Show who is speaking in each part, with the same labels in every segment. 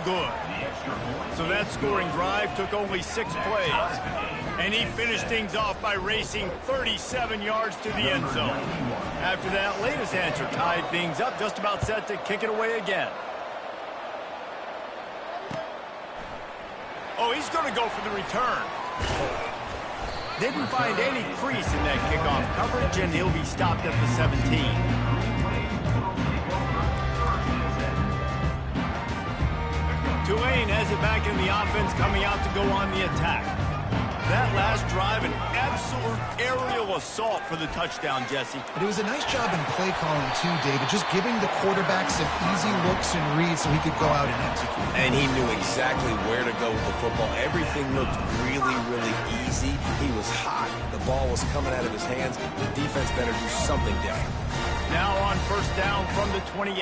Speaker 1: good. So that scoring drive took only 6 plays. And he finished things off by racing 37 yards to the end zone. After that latest answer tied things up, just about set to kick it away again. Oh, he's going to go for the return. Didn't find any crease in that kickoff coverage, and he'll be stopped at the 17. Tulane has it back in the offense, coming out to go on the attack. That last drive, an absolute aerial assault for the touchdown, Jesse.
Speaker 2: But it was a nice job in play calling, too, David, just giving the quarterback some easy looks and reads so he could go out and execute.
Speaker 3: And he knew exactly where to go with the football. Everything looked really, really easy. He was hot. The ball was coming out of his hands. The defense better do something different.
Speaker 1: Now on first down from the 28.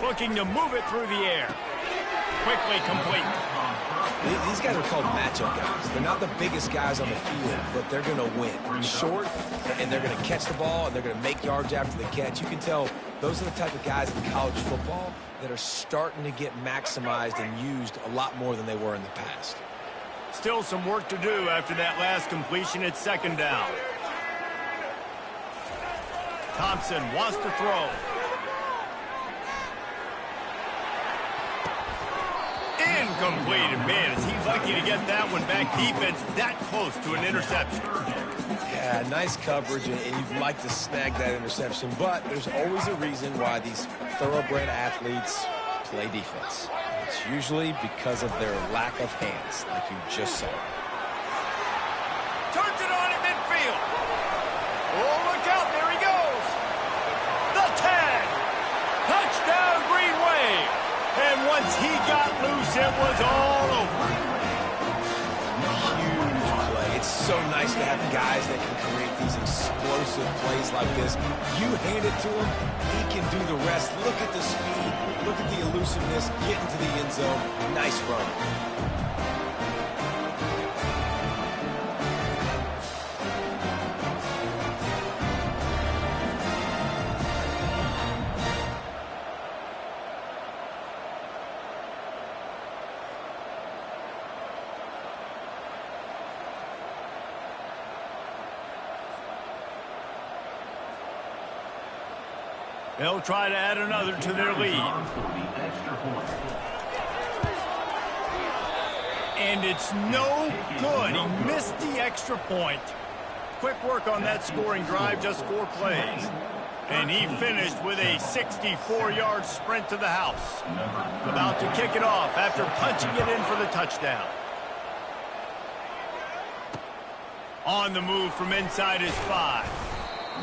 Speaker 1: Looking to move it through the air. Quickly complete.
Speaker 3: These guys are called matchup guys. They're not the biggest guys on the field, but they're going to win. Short, and they're going to catch the ball, and they're going to make yards after the catch. You can tell those are the type of guys in college football that are starting to get maximized and used a lot more than they were in the past.
Speaker 1: Still some work to do after that last completion at second down. Thompson wants to throw. Incomplete, and man, is he lucky to get that one back. Defense that close to an interception.
Speaker 3: Yeah, nice coverage, and you'd like to snag that interception, but there's always a reason why these thoroughbred athletes play defense. It's usually because of their lack of hands, like you just saw.
Speaker 1: Turns it on in midfield. Oh, look out, there he goes. The 10. Touchdown, Green Wave. And once he got loose, it was all over.
Speaker 3: Huge play. It's so nice to have guys that can create these explosive plays like this. You hand it to him, he can do the rest. Look at the speed. Look at the elusiveness. Get into the end zone. Nice run.
Speaker 1: They'll try to add another to their lead. And it's no good. He missed the extra point. Quick work on that scoring drive, just 4 plays. And he finished with a 64-yard sprint to the house. About to kick it off after punching it in for the touchdown. On the move from inside his 5.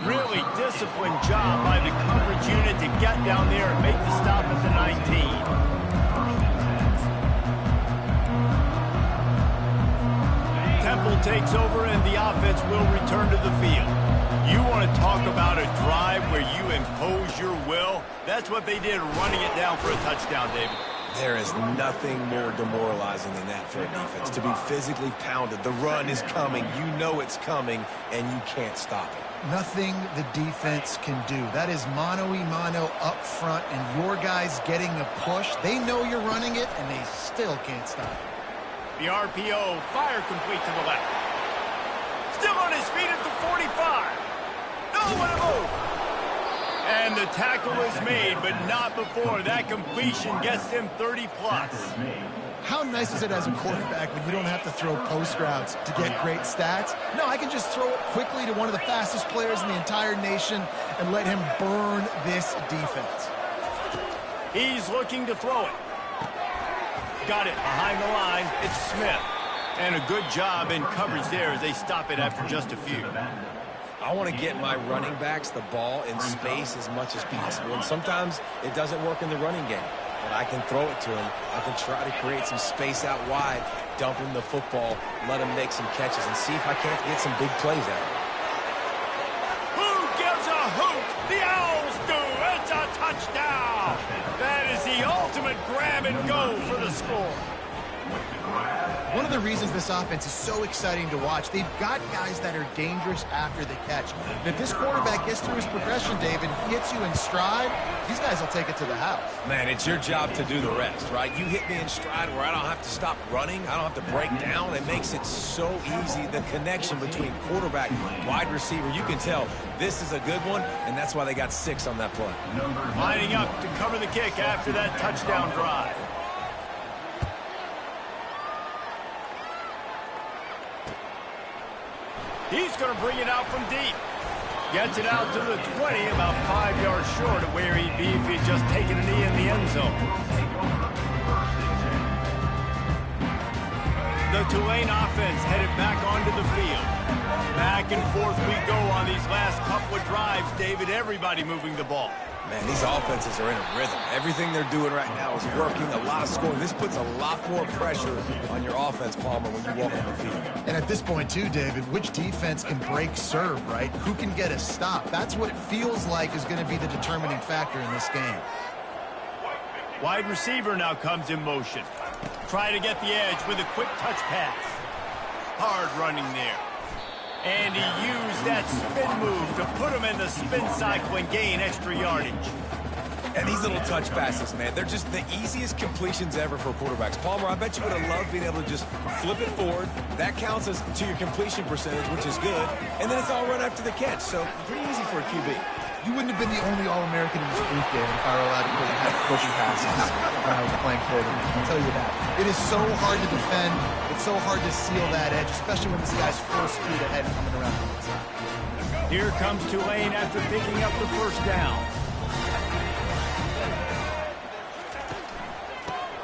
Speaker 1: Really disciplined job by the coverage unit to get down there and make the stop at the 19. Temple takes over and the offense will return to the field. You want to talk about a drive where you impose your will? That's what they did, running it down for a touchdown, David.
Speaker 3: There is nothing more demoralizing than that for a defense, to be physically pounded. The run is coming. You know it's coming, and you can't stop it.
Speaker 2: Nothing the defense can do. That is mano-a-mano up front, and your guys getting a push. They know you're running it, and they still can't stop it.
Speaker 1: The RPO, fire complete to the left. Still on his feet at the 45. No, what a move. And the tackle is made, but not before that completion gets him 30-plus.
Speaker 2: How nice is it as a quarterback when you don't have to throw post routes to get great stats? No, I can just throw it quickly to one of the fastest players in the entire nation and let him burn this defense.
Speaker 1: He's looking to throw it. Got it behind the line. It's Smith. And a good job in coverage there as they stop it after just a few.
Speaker 3: I want to get my running backs the ball in space as much as possible. And sometimes it doesn't work in the running game. But I can throw it to him. I can try to create some space out wide, dump him the football, let him make some catches, and see if I can't get some big plays out of him.
Speaker 1: Who gives a hoot? The Owls do. It's a touchdown. That is the ultimate grab and go for the score.
Speaker 2: One of the reasons this offense is so exciting to watch, they've got guys that are dangerous after the catch. And if this quarterback gets through his progression, David, hits you in stride, these guys will take it to the house.
Speaker 3: Man, it's your job to do the rest, right? You hit me in stride where I don't have to stop running. I don't have to break down. It makes it so easy. The connection between quarterback and wide receiver, you can tell this is a good one, and that's why they got 6 on that play.
Speaker 1: Lining up to cover the kick after that touchdown drive. He's going to bring it out from deep. Gets it out to the 20, about 5 yards short of where he'd be if he'd just taken a knee in the end zone. The Tulane offense headed back onto the field. Back and forth we go on these last couple of drives, David. Everybody moving the ball.
Speaker 3: Man, these offenses are in a rhythm. Everything they're doing right now is working. A lot of scoring. This puts a lot more pressure on your offense, Palmer, when you walk on the field.
Speaker 2: And at this point, too, David, which defense can break serve, right? Who can get a stop? That's what it feels like is going to be the determining factor in this game.
Speaker 1: Wide receiver now comes in motion. Try to get the edge with a quick touch pass. Hard running there. And he used that spin move to put him in the spin cycle and gain extra yardage.
Speaker 3: And these little touch passes, man, they're just the easiest completions ever for quarterbacks. Palmer, I bet you would have loved being able to just flip it forward. That counts as to your completion percentage, which is good. And then it's all run after the catch, so pretty easy for a QB.
Speaker 2: You wouldn't have been the only All-American in this group, David, if I were allowed to have pushing passes when I was playing quarterback. I'll tell you that. It is so hard to defend. It's so hard to seal that edge, especially when this guy's full speed ahead coming around the inside.
Speaker 1: Here comes Tulane after picking up the first down.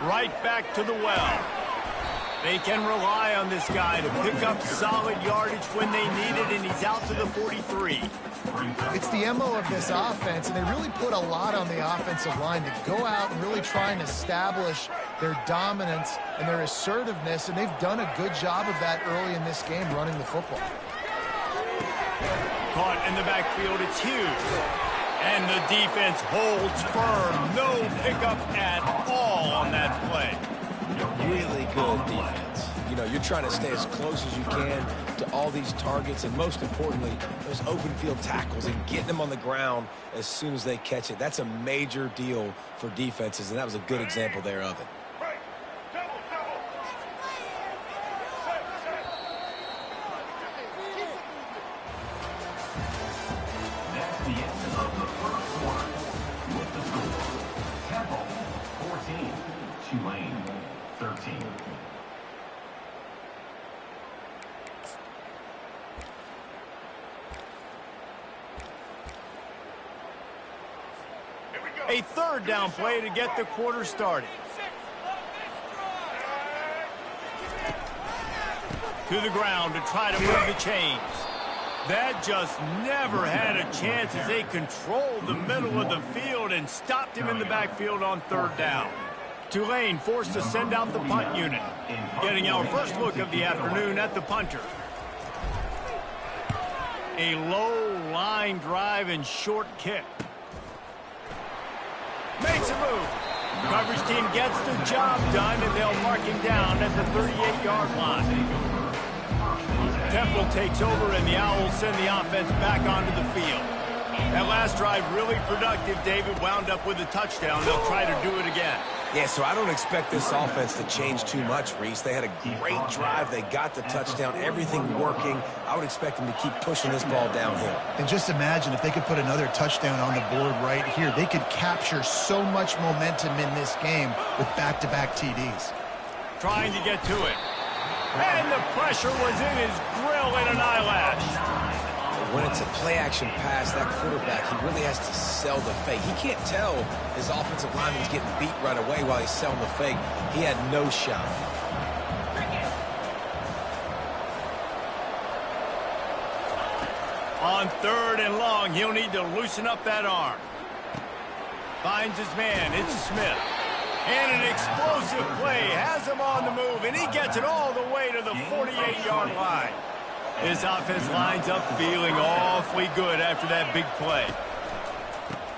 Speaker 1: Right back to the well. They can rely on this guy to pick up solid yardage when they need it, and he's out to the 43.
Speaker 2: It's the MO of this offense, and they really put a lot on the offensive line to go out and really try and establish their dominance and their assertiveness, and they've done a good job of that early in this game running the football.
Speaker 1: Caught in the backfield, it's Hughes. And the defense holds firm. No pickup at all on that play.
Speaker 3: Really good defense. You know, you're trying to stay as close as you can to all these targets, and most importantly, those open field tackles and getting them on the ground as soon as they catch it. That's a major deal for defenses, and that was a good example there of it.
Speaker 4: That's the end of the first quarter with the score. Temple 14, Tulane 13.
Speaker 1: A third down play to get the quarter started. To the ground to try to move the chains. That just never had a chance as they controlled the middle of the field and stopped him in the backfield on third down. Tulane forced to send out the punt unit. Getting our first look of the afternoon at the punter. A low line drive and short kick. Makes a move. Coverage team gets the job done, and they'll mark him down at the 38-yard line. Temple takes over, and the Owls send the offense back onto the field. That last drive really productive. David wound up with a touchdown. They'll try to do it again.
Speaker 3: Yeah, so I don't expect this offense to change too much, Reese. They had a great drive. They got the touchdown. Everything working. I would expect them to keep pushing this ball downhill.
Speaker 2: And just imagine if they could put another touchdown on the board right here. They could capture so much momentum in this game with back-to-back TDs.
Speaker 1: Trying to get to it. And the pressure was in his grill in an eyelash.
Speaker 3: When it's a play-action pass, that quarterback, he really has to sell the fake. He can't tell his offensive lineman's getting beat right away while he's selling the fake. He had no shot.
Speaker 1: On third and long, he'll need to loosen up that arm. Finds his man. It's Smith. And an explosive play has him on the move, and he gets it all the way to the 48-yard line. This offense lines up feeling awfully good after that big play.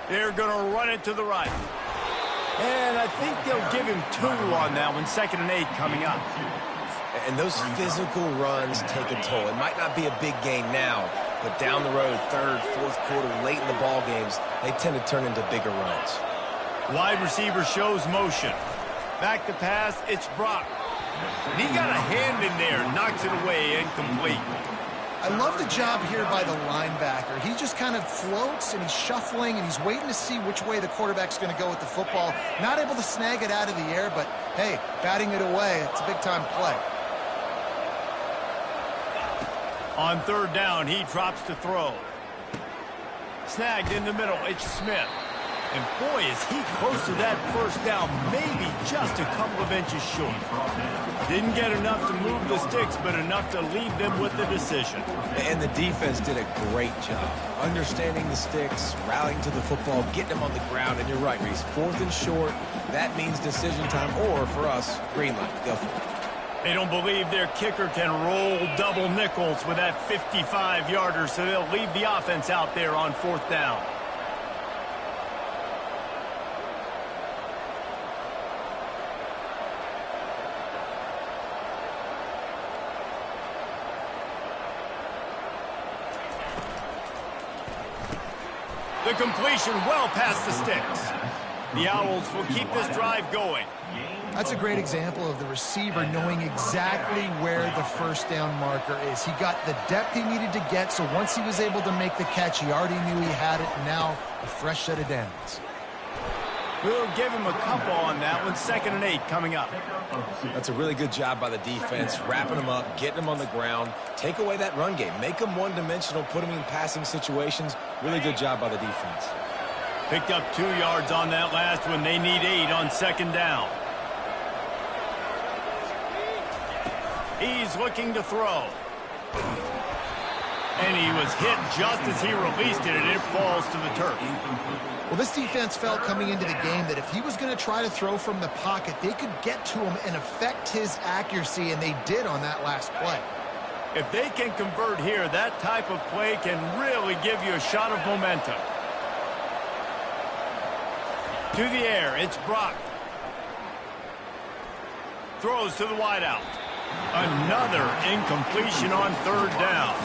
Speaker 1: They're going to run it to the right. And I think they'll give him 2 on that one. 2nd and 8 coming up.
Speaker 3: And those physical runs take a toll. It might not be a big gain now, but down the road, 3rd, 4th quarter, late in the ball games, they tend to turn into bigger runs.
Speaker 1: Wide receiver shows motion. Back to pass, it's Brock. And he got a hand in there, knocks it away, incomplete.
Speaker 2: I love the job here by the linebacker. He just kind of floats, and he's shuffling, and he's waiting to see which way the quarterback's going to go with the football. Not able to snag it out of the air, but, hey, batting it away, it's a big-time play.
Speaker 1: On 3rd down, he drops to throw. Snagged in the middle, it's Smith. And boy, is he close to that 1st down, maybe just a couple of inches short. Didn't get enough to move the sticks, but enough to leave them with the decision.
Speaker 3: And the defense did a great job understanding the sticks, rallying to the football, getting them on the ground. And you're right, Reese, 4th and short, that means decision time, or for us, green light. Go for it.
Speaker 1: They don't believe their kicker can roll double nickels with that 55-yarder, so they'll leave the offense out there on 4th down. The completion well past the sticks. The Owls will keep this drive going.
Speaker 2: That's a great example of the receiver knowing exactly where the 1st down marker is. He got the depth he needed to get, so once he was able to make the catch, he already knew he had it, and now a fresh set of downs.
Speaker 1: We'll give him a couple on that one. 2nd and 8 coming up.
Speaker 3: That's a really good job by the defense, wrapping them up, getting them on the ground. Take away that run game. Make them one-dimensional, put them in passing situations. Really good job by the defense.
Speaker 1: Picked up 2 yards on that last one. They need 8 on 2nd down. He's looking to throw. And he was hit just as he released it, and it falls to the turf.
Speaker 2: Well, this defense felt coming into the game that if he was going to try to throw from the pocket, they could get to him and affect his accuracy, and they did on that last play.
Speaker 1: If they can convert here, that type of play can really give you a shot of momentum. To the air, it's Brock. Throws to the wideout. Another incompletion on 3rd down.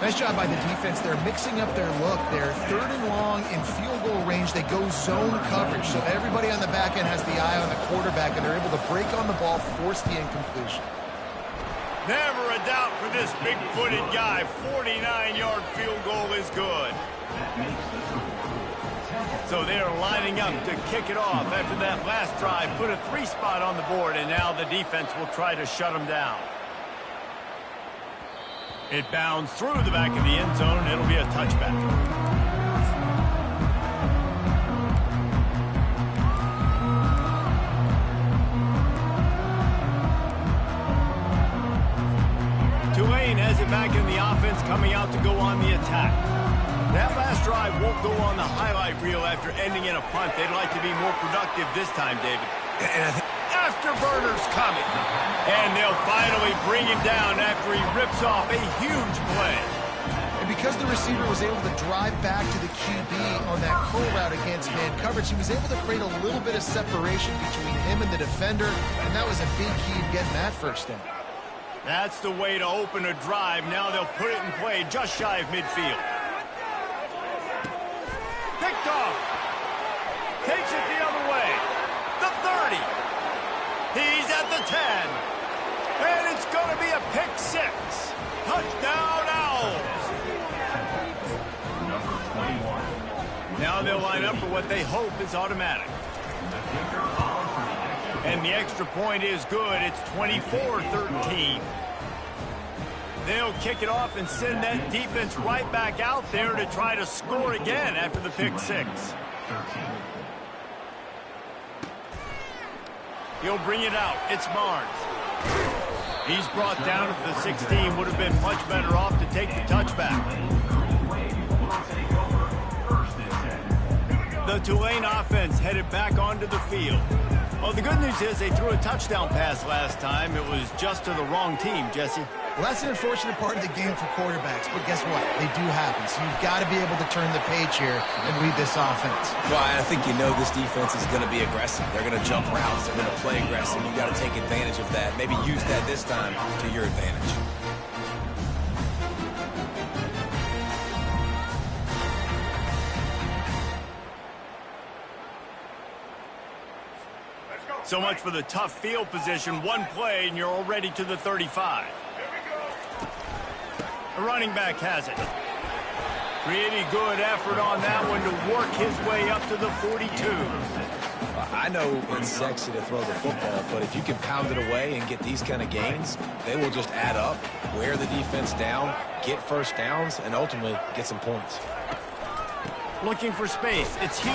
Speaker 2: Nice job by the defense. They're mixing up their look. They're 3rd and long in field goal range. They go zone coverage, so everybody on the back end has the eye on the quarterback, and they're able to break on the ball, force the incompletion.
Speaker 1: Never a doubt for this big-footed guy. 49-yard field goal is good. So they're lining up to kick it off after that last drive. Put a 3 spot on the board, and now the defense will try to shut them down. It bounds through the back of the end zone. It'll be a touchback. Tulane has it back in the offense, coming out to go on the attack. That last drive won't go on the highlight reel after ending in a punt. They'd like to be more productive this time, David.
Speaker 3: And I think
Speaker 1: Afterburner's coming. And they'll finally bring him down after he rips off a huge play.
Speaker 2: And because the receiver was able to drive back to the QB on that curl route against man coverage, he was able to create a little bit of separation between him and the defender, and that was a big key in getting that 1st down.
Speaker 1: That's the way to open a drive. Now they'll put it in play just shy of midfield. Picked off. Takes it the other way. The 30. He's at the 10. And it's going to be a pick 6. Touchdown, Owls. Now they'll line up for what they hope is automatic. And the extra point is good. It's 24-13. They'll kick it off and send that defense right back out there to try to score again after the pick 6. He'll bring it out. It's Barnes. He's brought down at the 16. Would have been much better off to take the touchback. The Tulane offense headed back onto the field. Well, the good news is they threw a touchdown pass last time. It was just to the wrong team, Jesse.
Speaker 2: Well, that's an unfortunate part of the game for quarterbacks, but guess what? They do happen. So you've got to be able to turn the page here and read this offense.
Speaker 3: Well, I think you know this defense is going to be aggressive. They're going to jump routes. They're going to play aggressive. You got to take advantage of that. Maybe use that this time to your advantage.
Speaker 1: So much for the tough field position. One play, and you're already to the 35. The running back has it. Pretty good effort on that one to work his way up to the 42.
Speaker 3: I know it's sexy to throw the football, but if you can pound it away and get these kind of gains, they will just add up, wear the defense down, get first downs, and ultimately get some points.
Speaker 1: Looking for space. It's Hughes.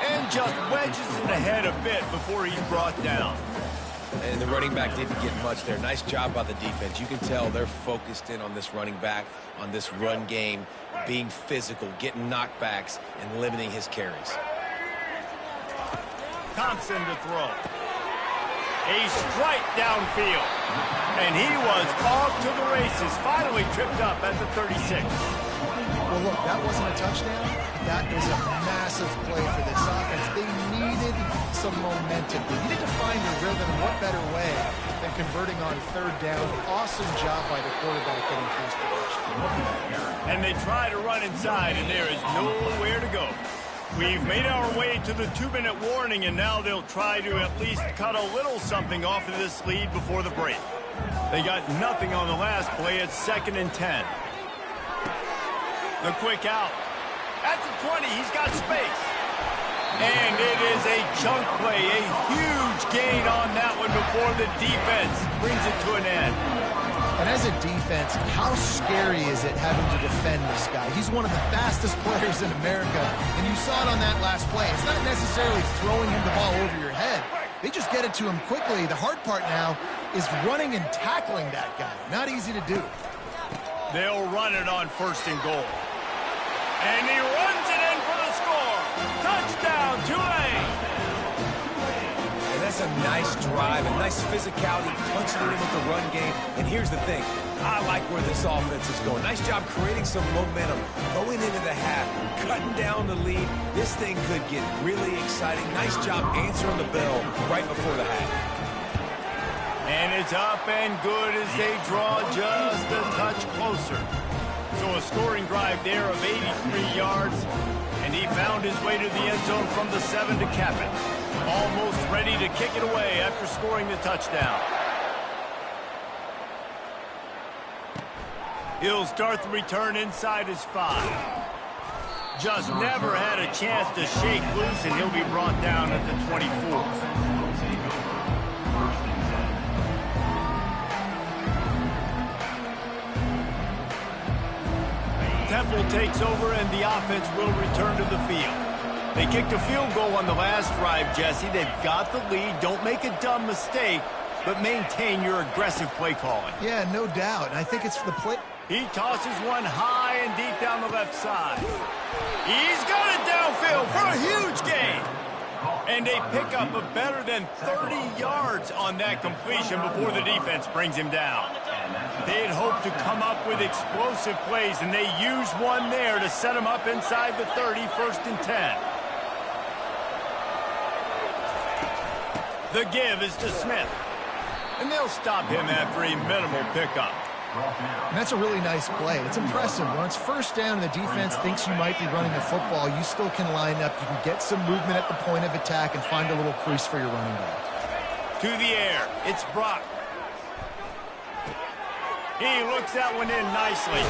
Speaker 1: And just wedges it ahead a bit before he's brought down.
Speaker 3: And the running back didn't get much there. Nice job by the defense. You can tell they're focused in on this running back, on this run game, being physical, getting knockbacks, and limiting his carries.
Speaker 1: Thompson to throw. A strike downfield. And he was off to the races. Finally tripped up at the 36.
Speaker 2: Well, look, that wasn't a touchdown. That is a massive play for this offense. They needed some momentum. They needed to find a rhythm. What better way than converting on third down? Awesome job by the quarterback getting first position.
Speaker 1: And they try to run inside, and there is nowhere to go. We've made our way to the 2-minute warning, and now they'll try to at least cut a little something off of this lead before the break. They got nothing on the last play. It's 2nd and 10. The quick out. At the 20, he's got space. And it is a chunk play, a huge gain on that one before the defense brings it to an end.
Speaker 2: And as a defense, how scary is it having to defend this guy? He's one of the fastest players in America, and you saw it on that last play. It's not necessarily throwing him the ball over your head. They just get it to him quickly. The hard part now is running and tackling that guy. Not easy to do.
Speaker 1: They'll run it on 1st and goal. And he runs it in for the score. Touchdown, Tulane.
Speaker 3: And that's a nice drive, a nice physicality, punching it in with the run game. And here's the thing. I like where this offense is going. Nice job creating some momentum, going into the half, cutting down the lead. This thing could get really exciting. Nice job answering the bell right before the half.
Speaker 1: And it's up and good as they draw just a touch closer. So a scoring drive there of 83 yards, and he found his way to the end zone from the 7 to cap it. Almost ready to kick it away after scoring the touchdown. He'll start the return inside his 5. Just never had a chance to shake loose, and he'll be brought down at the 24. Temple takes over, and the offense will return to the field. They kicked a field goal on the last drive, Jesse. They've got the lead. Don't make a dumb mistake, but maintain your aggressive play calling.
Speaker 2: Yeah, no doubt. And I think it's the play.
Speaker 1: He tosses one high and deep down the left side. He's got it downfield for a huge gain. And they pick up a better than 30 yards on that completion before the defense brings him down. They had hoped to come up with explosive plays, and they used one there to set him up inside the 30, 1st and 10. The give is to Smith. And they'll stop him after a minimal pickup.
Speaker 2: And that's a really nice play. It's impressive. When it's 1st down and the defense thinks you might be running the football, you still can line up. You can get some movement at the point of attack and find a little crease for your running back.
Speaker 1: To the air. It's Brock. He looks that one in nicely.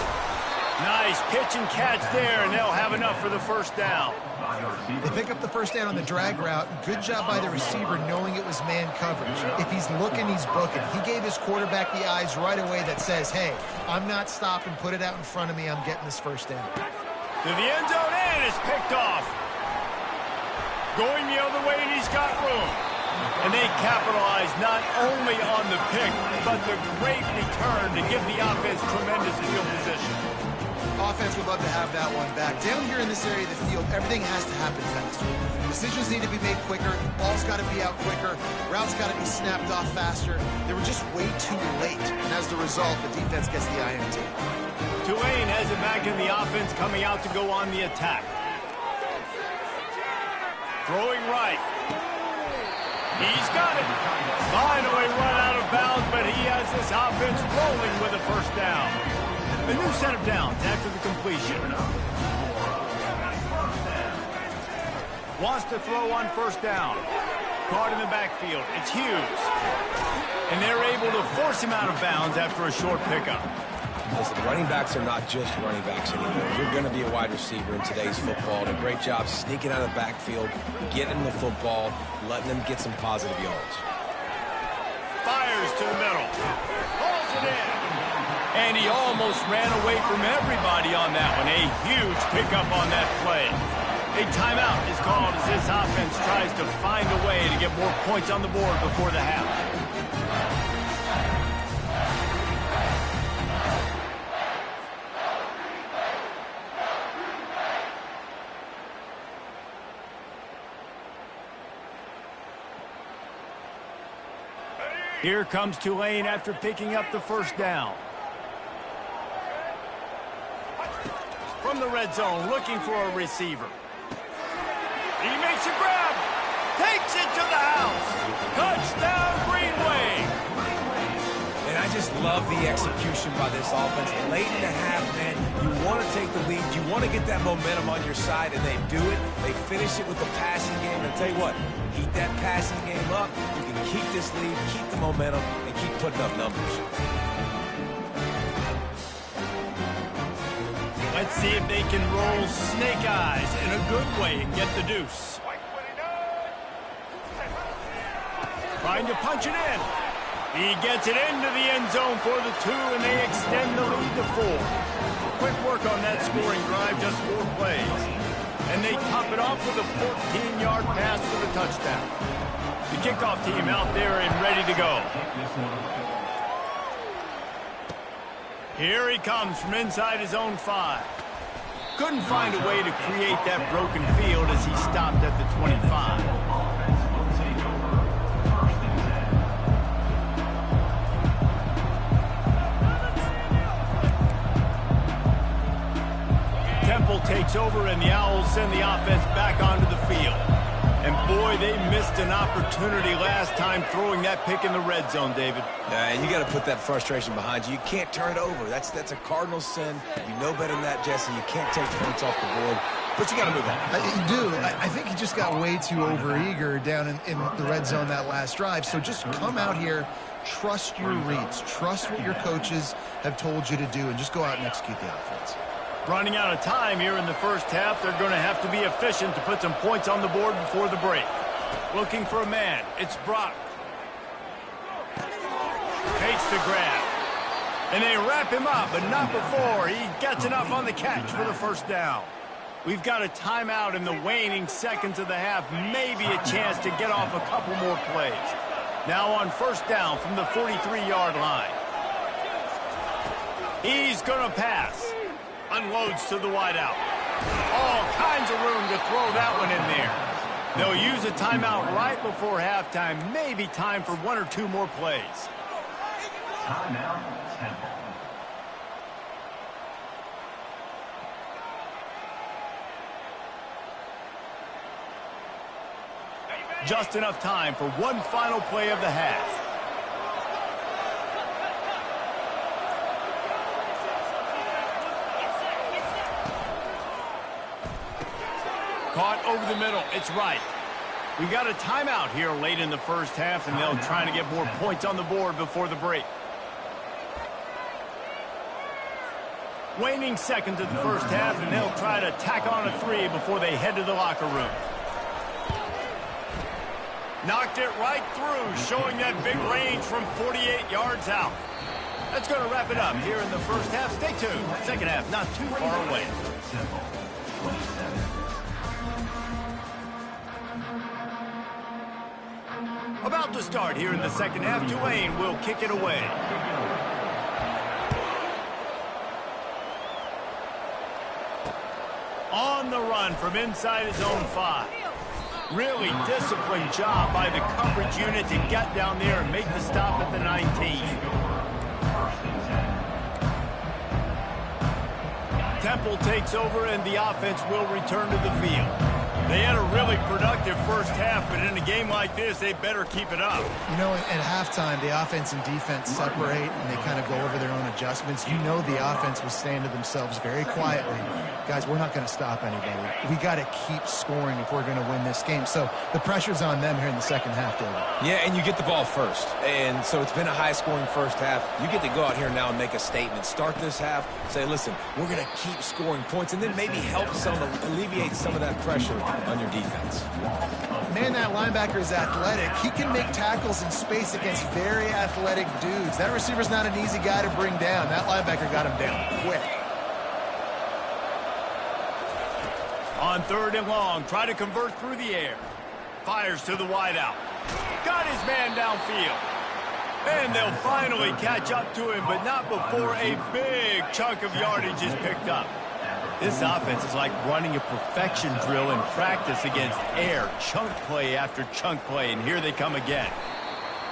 Speaker 1: Nice pitch and catch there, and they'll have enough for the 1st down.
Speaker 2: They pick up the 1st down on the drag route. Good job by the receiver knowing it was man coverage. If he's looking, he's booking. He gave his quarterback the eyes right away that says, hey, I'm not stopping. Put it out in front of me. I'm getting this 1st down.
Speaker 1: To the end zone, and it's picked off. Going the other way, and he's got room. And they capitalize not only on the pick, but the great return to give the offense tremendous field position.
Speaker 2: Offense would love to have that one back. Down here in this area of the field, everything has to happen faster. Decisions need to be made quicker. Ball's got got to be out quicker. Routes got to be snapped off faster. They were just way too late. And as the result, the defense gets the INT.
Speaker 1: Tulane has it back in the offense, coming out to go on the attack. Throwing right. He's got it. Finally run out of bounds, but he has this offense rolling with a first down. A new set of downs after the completion. Wants to throw on first down. Caught in the backfield. It's Hughes. And they're able to force him out of bounds after a short pickup.
Speaker 3: Listen, running backs are not just running backs anymore. You're going to be a wide receiver in today's football. And a great job sneaking out of the backfield, getting the football, letting them get some positive yards.
Speaker 1: Fires to the middle. Pulls it in. And he almost ran away from everybody on that one. A huge pickup on that play. A timeout is called as this offense tries to find a way to get more points on the board before the half. Here comes Tulane after picking up the first down. From the red zone, looking for a receiver. He makes a grab. Takes it to the house. Touchdown, Greenway.
Speaker 3: And I just love the execution by this offense. Late in the half, man, you want to take the lead. You want to get that momentum on your side, and they do it. They finish it with the passing game. And I'll tell you what, heat that passing game up. You can keep this lead, keep the momentum, and keep putting up numbers.
Speaker 1: Let's see if they can roll snake eyes in a good way and get the deuce. Trying to punch it in. He gets it into the end zone for the 2, and they extend the lead to 4. Quick work on that scoring drive, just 4 plays. And they top it off with a 14-yard pass for the touchdown. The kickoff team out there and ready to go. Here he comes from inside his own 5. Couldn't find a way to create that broken field as he stopped at the 25. Temple takes over, and the Owls send the offense back onto the field. And boy, they missed an opportunity last time throwing that pick in the red zone, David.
Speaker 3: And you got to put that frustration behind you. You can't turn it over. That's a cardinal sin. You know better than that, Jesse. You can't take points off the board, but you got to move on.
Speaker 2: You do. I think he just got way too overeager down in the red zone that last drive. So just come out here, trust your reads, trust what your coaches have told you to do, and just go out and execute the offense.
Speaker 1: Running out of time here in the first half. They're going to have to be efficient to put some points on the board before the break. Looking for a man. It's Brock. Takes the grab. And they wrap him up, but not before he gets enough on the catch for the first down. We've got a timeout in the waning seconds of the half. Maybe a chance to get off a couple more plays. Now on first down from the 43-yard line. He's going to pass. Unloads to the wideout. All kinds of room to throw that one in there. They'll use a timeout right before halftime. Maybe time for 1 or 2 more plays.
Speaker 4: Timeout, Temple.
Speaker 1: Just enough time for one final play of the half. Caught over the middle. It's right. We got a timeout here late in the first half, and they'll try to get more points on the board before the break. Waning seconds of the first half, and they'll try to tack on a 3 before they head to the locker room. Knocked it right through, showing that big range from 48 yards out. That's going to wrap it up here in the first half. Stay tuned. Second half, not too far away.
Speaker 4: Temple, 27.
Speaker 1: About to start here in the second half. Tulane will kick it away. On the run from inside his own 5. Really disciplined job by the coverage unit to get down there and make the stop at the 19. Temple takes over and the offense will return to the field. They had a really productive first half, but in a game like this, they better keep it up.
Speaker 2: You know, at halftime, the offense and defense separate, and they kind of go over their own adjustments. You know the offense was saying to themselves very quietly, guys, we're not going to stop anybody. We got to keep scoring if we're going to win this game. So the pressure's on them here in the second half, David.
Speaker 3: Yeah, and you get the ball first. And so it's been a high-scoring first half. You get to go out here now and make a statement. Start this half, say, listen, we're going to keep scoring points, and then maybe help alleviate some of that pressure on your defense.
Speaker 2: Man, that linebacker is athletic. He can make tackles in space against very athletic dudes. That receiver's not an easy guy to bring down. That linebacker got him down quick.
Speaker 1: On 3rd and long, try to convert through the air. Fires to the wideout. Got his man downfield. And they'll finally catch up to him, but not before a big chunk of yardage is picked up. This offense is like running a perfection drill in practice against air, chunk play after chunk play, and here they come again.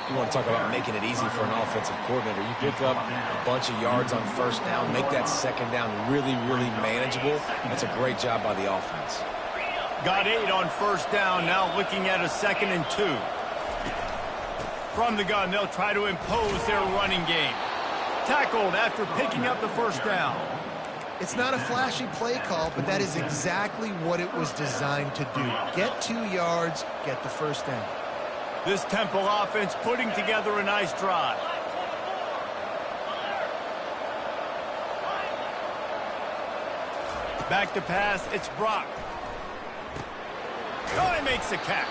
Speaker 3: You want to talk about making it easy for an offensive coordinator. You pick up a bunch of yards on first down, make that second down really, really manageable. That's a great job by the offense.
Speaker 1: Got 8 on first down, now looking at a 2nd and 2. From the gun, they'll try to impose their running game. Tackled after picking up the first down.
Speaker 2: It's not a flashy play call, but that is exactly what it was designed to do. Get 2 yards, get the first down.
Speaker 1: This Temple offense putting together a nice drive. Back to pass, it's Brock. Oh, he makes the catch.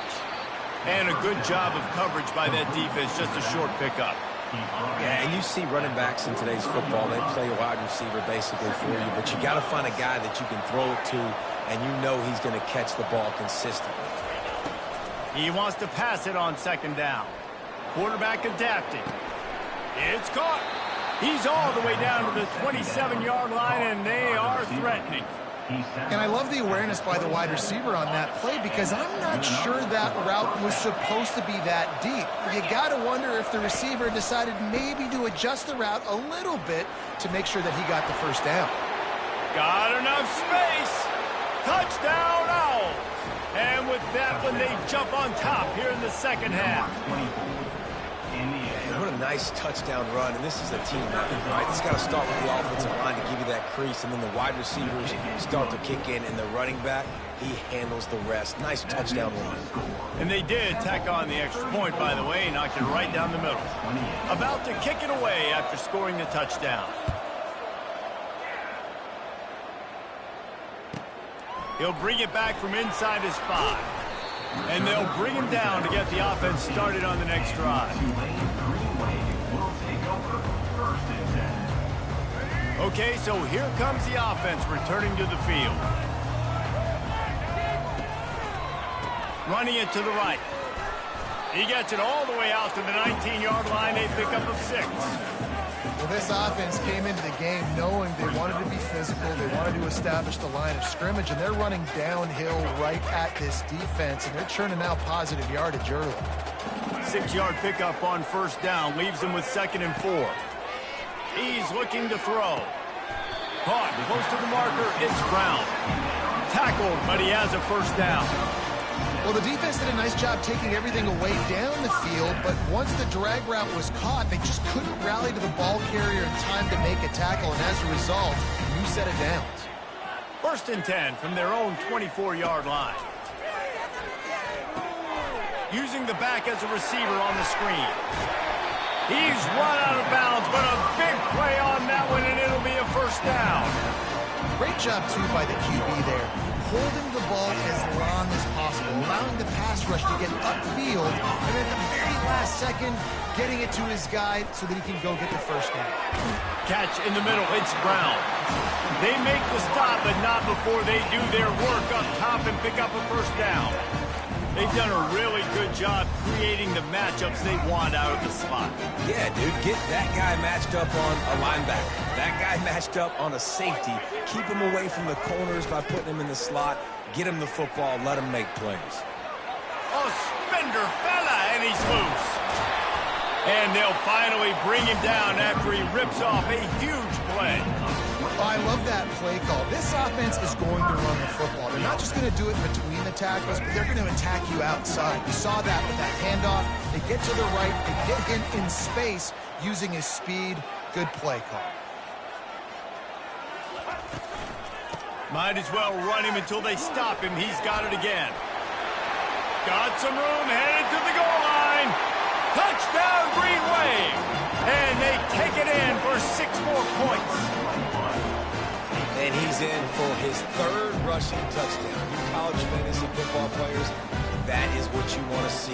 Speaker 1: And a good job of coverage by that defense, just a short pickup.
Speaker 3: Yeah, and you see running backs in today's football, they play a wide receiver basically for you, but you got to find a guy that you can throw it to, and you know he's going to catch the ball consistently.
Speaker 1: He wants to pass it on 2nd down. Quarterback adapting. It's caught. He's all the way down to the 27-yard line, and they are threatening.
Speaker 2: And I love the awareness by the wide receiver on that play because I'm not sure that route was supposed to be that deep. You got to wonder if the receiver decided maybe to adjust the route a little bit to make sure that he got the first down.
Speaker 1: Got enough space. Touchdown, Owls. And with that one, they jump on top here in the second half.
Speaker 3: What a nice touchdown run, and this is a team effort, right? It's got to start with the offensive line to give you that crease, and then the wide receivers start to kick in, and the running back, he handles the rest. Nice touchdown run.
Speaker 1: And they did tack on the extra point, by the way, knocked it right down the middle. About to kick it away after scoring the touchdown. He'll bring it back from inside his 5. And they'll bring him down to get the offense started on the next drive. Okay, so here comes the offense returning to the field. Running it to the right. He gets it all the way out to the 19-yard line. They pick up a 6.
Speaker 2: Well, this offense came into the game knowing they wanted to be physical, they wanted to establish the line of scrimmage, and they're running downhill right at this defense, and they're churning out positive yardage early.
Speaker 1: 6-yard pickup on first down leaves him with 2nd and 4. He's looking to throw. Caught close to the marker, it's Brown. Tackled, but he has a first down.
Speaker 2: Well, the defense did a nice job taking everything away down the field, but once the drag route was caught, they just couldn't rally to the ball carrier in time to make a tackle, and as a result, new set of downs.
Speaker 1: 1st and 10 from their own 24-yard line. Using the back as a receiver on the screen. He's run out of bounds, but a big play on that one, and it'll be a first down.
Speaker 2: Great job, too, by the QB there. Holding the ball as long as possible, allowing the pass rush to get upfield, and at the very last second, getting it to his guy so that he can go get the first down.
Speaker 1: Catch in the middle, it's Brown. They make the stop, but not before they do their work up top and pick up a first down. They've done a really good job creating the matchups they want out of the slot.
Speaker 3: Yeah, dude, get that guy matched up on a linebacker. That guy matched up on a safety. Keep him away from the corners by putting him in the slot. Get him the football. Let him make plays.
Speaker 1: Oh, spender fella, and he's loose. And they'll finally bring him down after he rips off a huge play.
Speaker 2: Oh, I love that play call. This offense is going to run the football. They're not just going to do it between the tackles, but they're going to attack you outside. You saw that with that handoff. They get to the right. They get him in space using his speed. Good play call.
Speaker 1: Might as well run him until they stop him. He's got it again. Got some room, headed to the goal line. Touchdown, Green Wave. And they take it in for 6 more points.
Speaker 3: And he's in for his 3rd rushing touchdown. You college fantasy football players, that is what you want to see.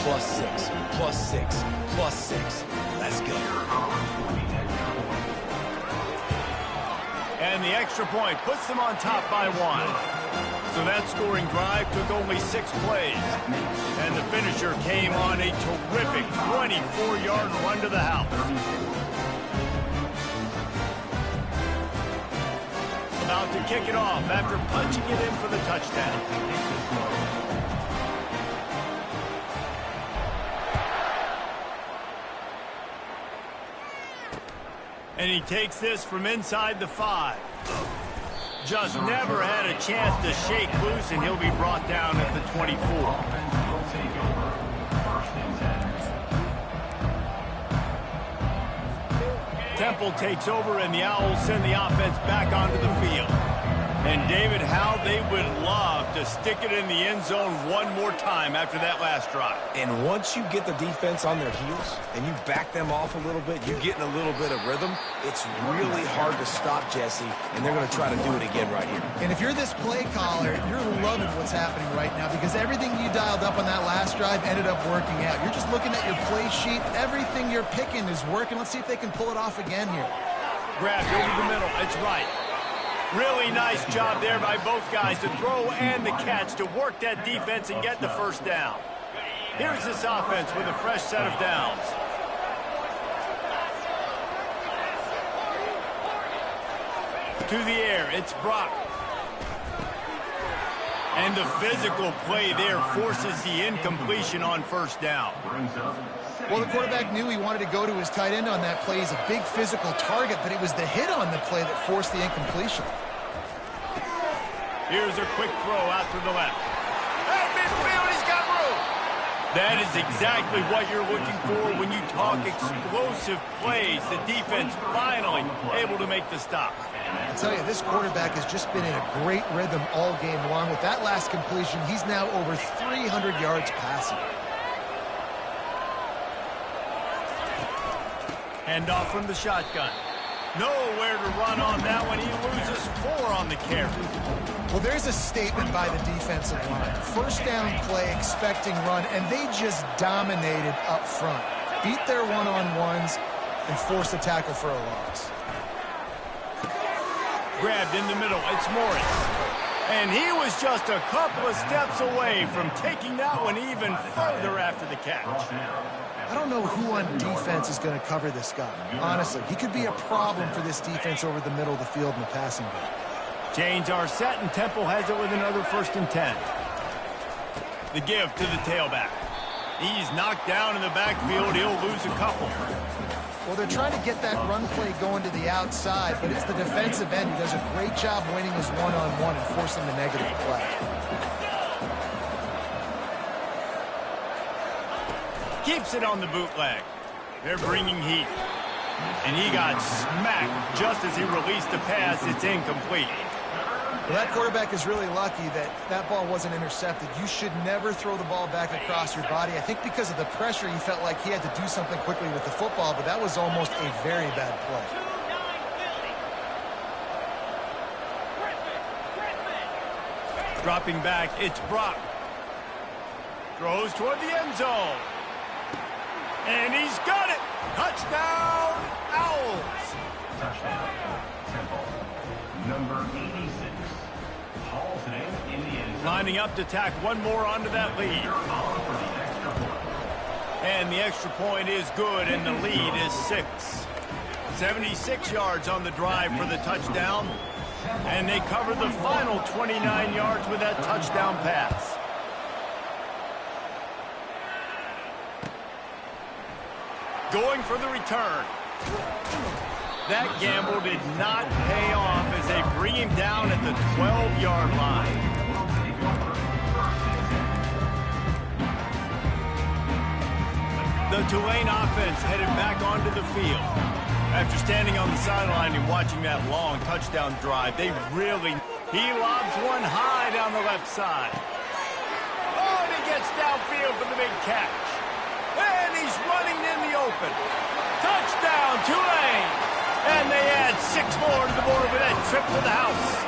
Speaker 3: +6, +6, +6. Let's go.
Speaker 1: And the extra point puts them on top by 1. So that scoring drive took only 6 plays. And the finisher came on a terrific 24-yard run to the house. About to kick it off after punching it in for the touchdown. And he takes this from inside the 5. Just never had a chance to shake loose, and he'll be brought down at the 24. Temple takes over, and the Owls send the offense back onto the field. And, David, how they would love to stick it in the end zone one more time after that last drive.
Speaker 3: And once you get the defense on their heels and you back them off a little bit, you get in a little bit of rhythm, it's really hard to stop Jesse, and they're going to try to do it again right here.
Speaker 2: And if you're this play caller, you're loving what's happening right now because everything you dialed up on that last drive ended up working out. You're just looking at your play sheet. Everything you're picking is working. Let's see if they can pull it off again here.
Speaker 1: Grabbed over the middle. It's right. Really nice job there by both guys to throw and the catch to work that defense and get the first down. Here's this offense with a fresh set of downs. To the air, it's Brock. And the physical play there forces the incompletion on first down.
Speaker 2: Well, the quarterback knew he wanted to go to his tight end on that play. He's a big physical target, but it was the hit on the play that forced the incompletion.
Speaker 1: Here's a quick throw out to the left. At midfield, he's got room. That is exactly what you're looking for when you talk explosive plays. The defense finally able to make the stop.
Speaker 2: I tell you, this quarterback has just been in a great rhythm all game long. With that last completion, he's now over 300 yards passing.
Speaker 1: Hand off from the shotgun. Nowhere to run on that one. He loses 4 on the carry.
Speaker 2: Well, there's a statement by the defensive line. First down play, expecting run, and they just dominated up front. Beat their one-on-ones and forced a tackle for a loss.
Speaker 1: Grabbed in the middle. It's Morris. And he was just a couple of steps away from taking that one even further after the catch.
Speaker 2: I don't know who on defense is going to cover this guy. Honestly, he could be a problem for this defense over the middle of the field in the passing game.
Speaker 1: Chains are set, and Temple has it with another 1st and 10. The give to the tailback. He's knocked down in the backfield. He'll lose a couple.
Speaker 2: Well, they're trying to get that run play going to the outside, but it's the defensive end who does a great job winning his one-on-one and forcing the negative play.
Speaker 1: Keeps it on the bootleg. They're bringing heat. And he got smacked just as he released the pass. It's incomplete.
Speaker 2: Well, that quarterback is really lucky that that ball wasn't intercepted. You should never throw the ball back across your body. I think because of the pressure, he felt like he had to do something quickly with the football, but that was almost a very bad play.
Speaker 1: Dropping back, it's Brock. Throws toward the end zone. And he's got it. Touchdown, Owls.
Speaker 4: Touchdown, Temple. Number 86. Hall today in the end zone.
Speaker 1: Lining up to tack one more onto that lead. And the extra point is good, and the lead is 6. 76 yards on the drive for the touchdown. And they cover the final 29 yards with that touchdown pass. going for the return. That gamble did not pay off as they bring him down at the 12-yard line. The Tulane offense headed back onto the field. After standing on the sideline and watching that long touchdown drive, he lobs one high down the left side. Oh, and he gets downfield for the big catch. And he's running in the open. Touchdown, Tulane! And they add 6 more to the board with that trip to the house.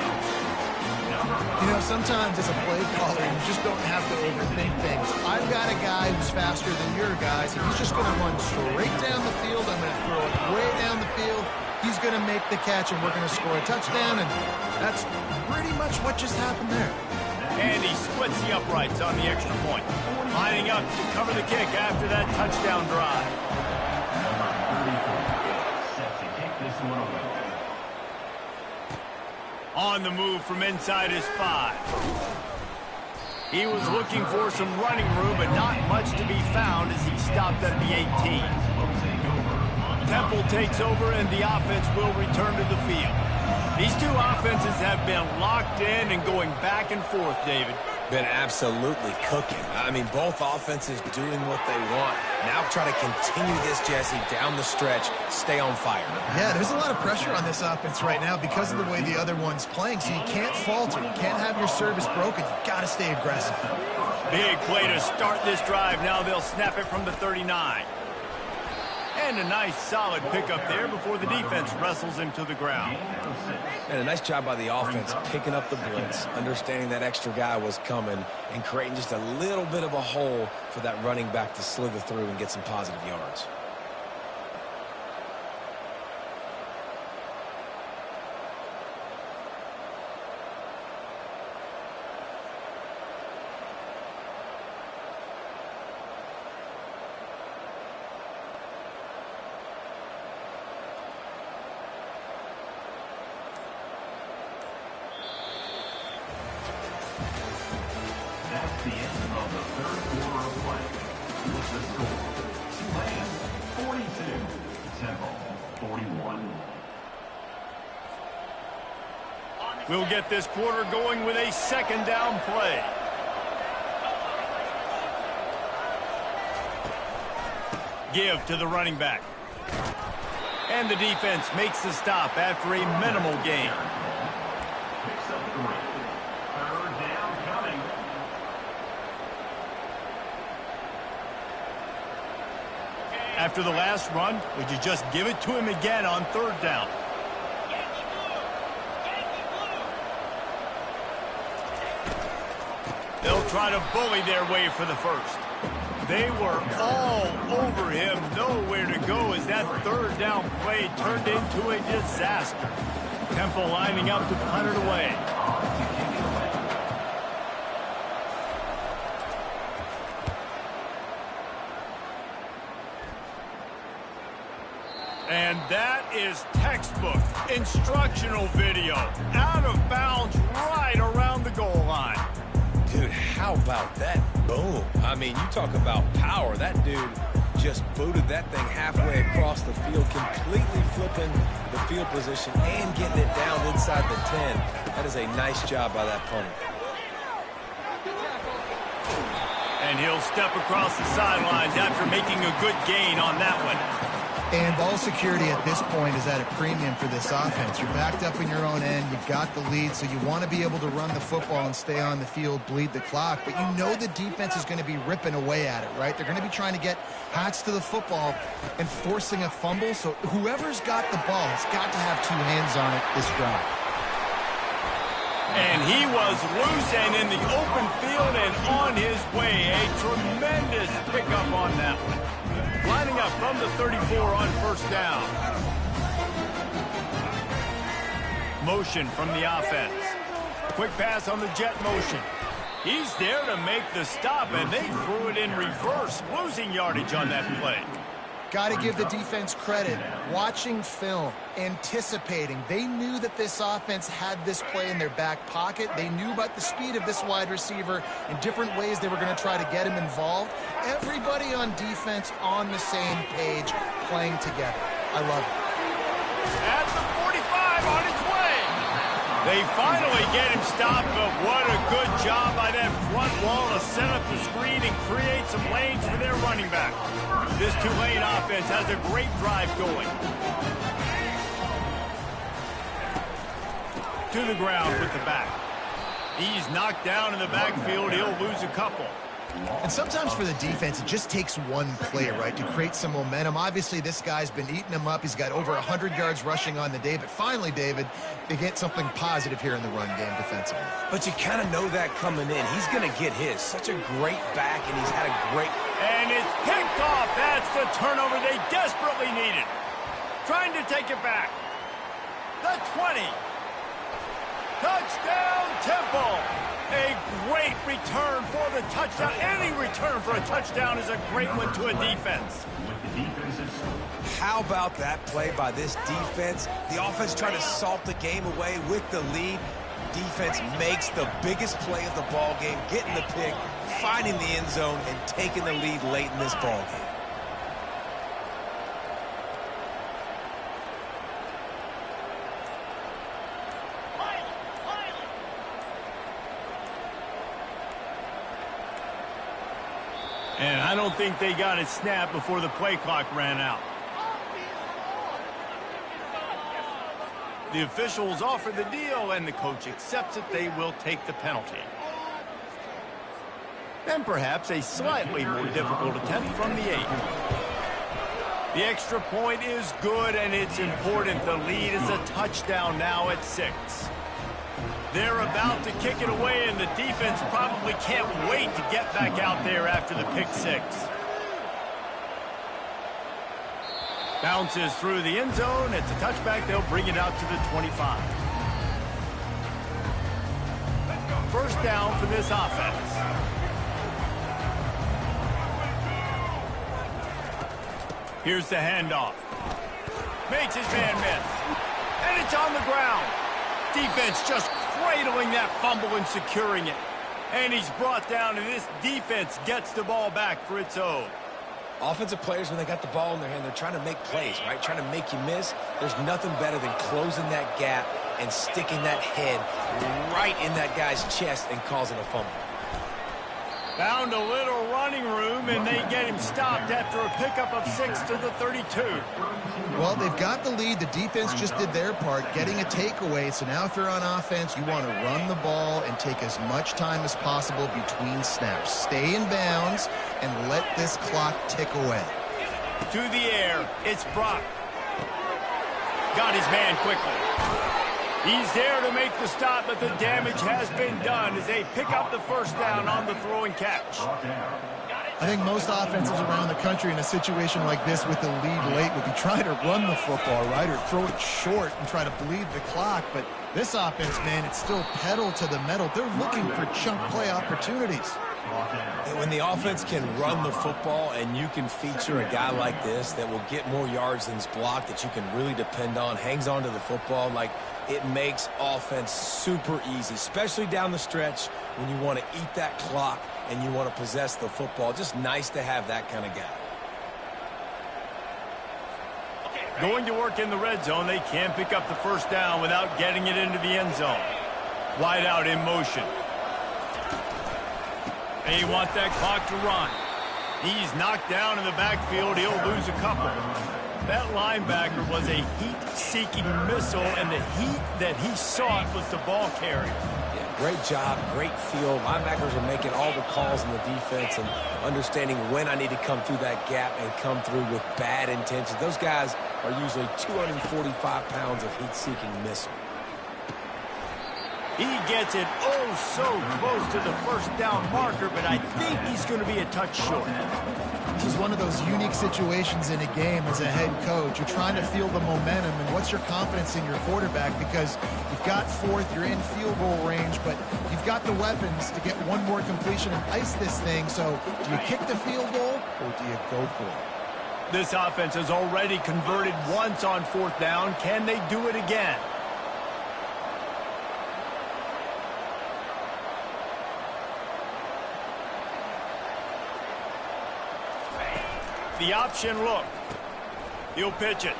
Speaker 2: You know, sometimes as a play caller, you just don't have to overthink things. I've got a guy who's faster than your guys, and he's just going to run straight down the field. I'm going to throw it way down the field. He's going to make the catch, and we're going to score a touchdown, and that's pretty much what just happened there.
Speaker 1: And he splits the uprights on the extra point, lining up to cover the kick after that touchdown drive.
Speaker 4: Set to kick this one away.
Speaker 1: On the move from inside his 5. He was looking for some running room, but not much to be found as he stopped at the 18. Temple takes over, and the offense will return to the field. These two offenses have been locked in and going back and forth, David.
Speaker 3: Been absolutely cooking. I mean, both offenses doing what they want. Now try to continue this, Jesse, down the stretch. Stay on fire.
Speaker 2: Yeah, there's a lot of pressure on this offense right now because of the way the other one's playing, so you can't falter. You can't have your service broken. You got to stay aggressive.
Speaker 1: Big play to start this drive. Now they'll snap it from the 39. And a nice solid pickup there before the defense wrestles him to the ground.
Speaker 3: And a nice job by the offense picking up the blitz, understanding that extra guy was coming, and creating just a little bit of a hole for that running back to slither through and get some positive yards.
Speaker 4: That's the end of the third quarter of play. With the score, Tulane 42, Temple 41.
Speaker 1: We'll get this quarter going with a second down play. Give to the running back. And the defense makes the stop after a minimal gain.
Speaker 4: Picks up 3. Third down coming.
Speaker 1: After the last run, would you just give it to him again on third down? They'll try to bully their way for the first. They were all over him, nowhere to go as that third down play turned into a disaster. Temple lining up to punt it away. And that is textbook instructional video. Out of bounds right around the goal line.
Speaker 3: Dude, how about that boom? I mean, you talk about power. That dude just booted that thing halfway across the field, completely flipping the field position and getting it down inside the 10. That is a nice job by that punter.
Speaker 1: And he'll step across the sidelines after making a good gain on that one.
Speaker 2: And ball security at this point is at a premium for this offense. You're backed up in your own end. You've got the lead, so you want to be able to run the football and stay on the field, bleed the clock. But you know the defense is going to be ripping away at it, right? They're going to be trying to get hats to the football and forcing a fumble. So whoever's got the ball has got to have 2 hands on it this drive.
Speaker 1: And he was loose and in the open field and on his way. A tremendous pickup on that one. Lining up from the 34 on first down. Motion from the offense. Quick pass on the jet motion. He's there to make the stop, and they threw it in reverse, losing yardage on that play.
Speaker 2: Got to give the defense credit. Watching film, anticipating. They knew that this offense had this play in their back pocket. They knew about the speed of this wide receiver in different ways they were going to try to get him involved. Everybody on defense on the same page, playing together. I love it.
Speaker 1: At the 45 on its way. They finally get him stopped, but what a good job by that front wall to set up the screen and create some lanes for their running back. This Tulane offense has a great drive going. To the ground with the back. He's knocked down in the backfield. He'll lose a couple.
Speaker 2: And sometimes for the defense, it just takes one play, right, to create some momentum. Obviously, this guy's been eating them up. He's got over 100 yards rushing on the day. But finally, David, they get something positive here in the run game defensively.
Speaker 3: But you kind of know that coming in. He's going to get his. Such a great back, and he's had a great...
Speaker 1: And it's picked off. That's the turnover they desperately needed. Trying to take it back. The 20. Touchdown, Temple. A great return for the touchdown. Any return for a touchdown is a great one to a defense.
Speaker 3: How about that play by this defense? The offense trying to salt the game away with the lead. Defense makes the biggest play of the ball game, getting the pick, finding the end zone, and taking the lead late in this ball game.
Speaker 1: And I don't think they got it snapped before the play clock ran out. The officials offer the deal, and the coach accepts it. They will take the penalty. And perhaps a slightly more difficult attempt from the 8. The extra point is good, and it's important. The lead is a touchdown now at 6. They're about to kick it away, and the defense probably can't wait to get back out there after the pick 6. Bounces through the end zone. It's a touchback. They'll bring it out to the 25. First down for this offense. Here's the handoff. Makes his man miss. And it's on the ground. Defense just cradling that fumble and securing it. And he's brought down, and this defense gets the ball back for its own.
Speaker 3: Offensive players, when they got the ball in their hand, they're trying to make plays, right? Trying to make you miss. There's nothing better than closing that gap and sticking that head right in that guy's chest and causing a fumble.
Speaker 1: Found a little running room, and they get him stopped after a pickup of 6 to the 32.
Speaker 2: Well, they've got the lead. The defense just did their part, getting a takeaway. So now if you're on offense, you want to run the ball and take as much time as possible between snaps. Stay in bounds and let this clock tick away.
Speaker 1: To the air, it's Brock. Got his man quickly. He's there to make the stop, but the damage has been done as they pick up the first down on the throw and catch.
Speaker 2: I think most offenses around the country in a situation like this with the lead late would be trying to run the football, right, or throw it short and try to bleed the clock. But this offense, man, it's still pedal to the metal. They're looking for chunk play opportunities.
Speaker 3: When the offense can run the football and you can feature a guy like this that will get more yards than's blocked, that you can really depend on, hangs on to the football, like it makes offense super easy, especially down the stretch when you want to eat that clock and you want to possess the football. Just nice to have that kind of guy.
Speaker 1: Going to work in the red zone, they can't pick up the first down without getting it into the end zone. Wide out in motion. They want that clock to run. He's knocked down in the backfield. He'll lose a couple. That linebacker was a heat-seeking missile, and the heat that he sought was the ball carrier.
Speaker 3: Yeah, great job, great feel. Linebackers are making all the calls in the defense and understanding when I need to come through that gap and come through with bad intentions. Those guys are usually 245 pounds of heat-seeking missile.
Speaker 1: He gets it so close to the first down marker, but I think he's going to be a touch short.
Speaker 2: This is one of those unique situations in a game as a head coach. You're trying to feel the momentum, and what's your confidence in your quarterback? Because you've got fourth, you're in field goal range, but you've got the weapons to get one more completion and ice this thing. So do you kick the field goal or do you go for it?
Speaker 1: This offense has already converted once on 4th down. Can they do it again? The option look. He'll pitch it.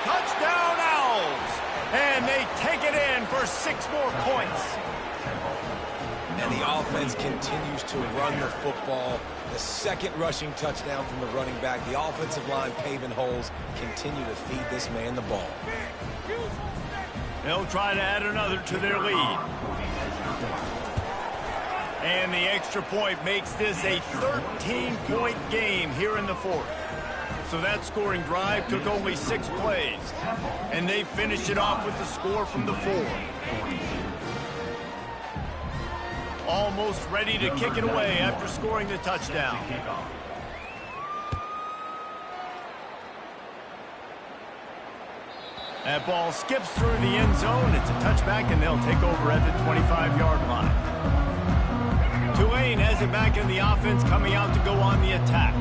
Speaker 1: Touchdown Owls! And they take it in for 6 more points.
Speaker 3: And the offense continues to run the football. The second rushing touchdown from the running back. The offensive line paving holes. Continue to feed this man the ball.
Speaker 1: They'll try to add another to their lead. And the extra point makes this a 13-point game here in the 4th. So that scoring drive took only 6 plays. And they finished it off with the score from the 4. Almost ready to kick it away after scoring the touchdown. That ball skips through the end zone. It's a touchback, and they'll take over at the 25-yard line. Tulane has it back in the offense, coming out to go on the attack.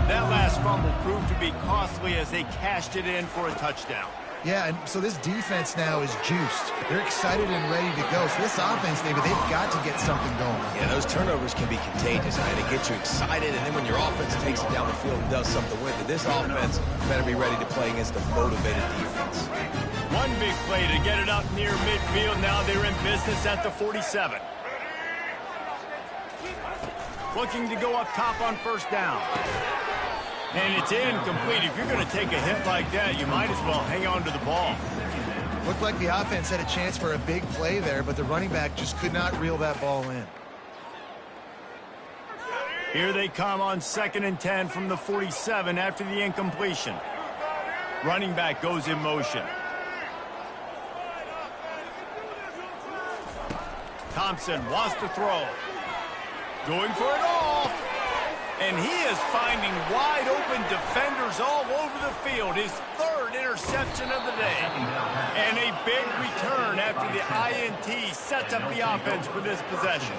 Speaker 1: That last fumble proved to be costly as they cashed it in for a touchdown.
Speaker 2: Yeah, and so this defense now is juiced. They're excited and ready to go. So this offense, David, they've got to get something going.
Speaker 3: Yeah, those turnovers can be contagious, man. They get you excited, and then when your offense takes it down the field and does something with it, this offense better be ready to play against a motivated defense.
Speaker 1: One big play to get it up near midfield. Now they're in business at the 47. Looking to go up top on 1st down. And it's incomplete. If you're going to take a hit like that, you might as well hang on to the ball.
Speaker 2: Looked like the offense had a chance for a big play there, but the running back just could not reel that ball in.
Speaker 1: Here they come on 2nd and 10 from the 47 after the incompletion. Running back goes in motion. Thompson wants to throw. Going for it all. And he is finding wide-open defenders all over the field. His 3rd interception of the day. And a big return after the INT sets up the offense for this possession.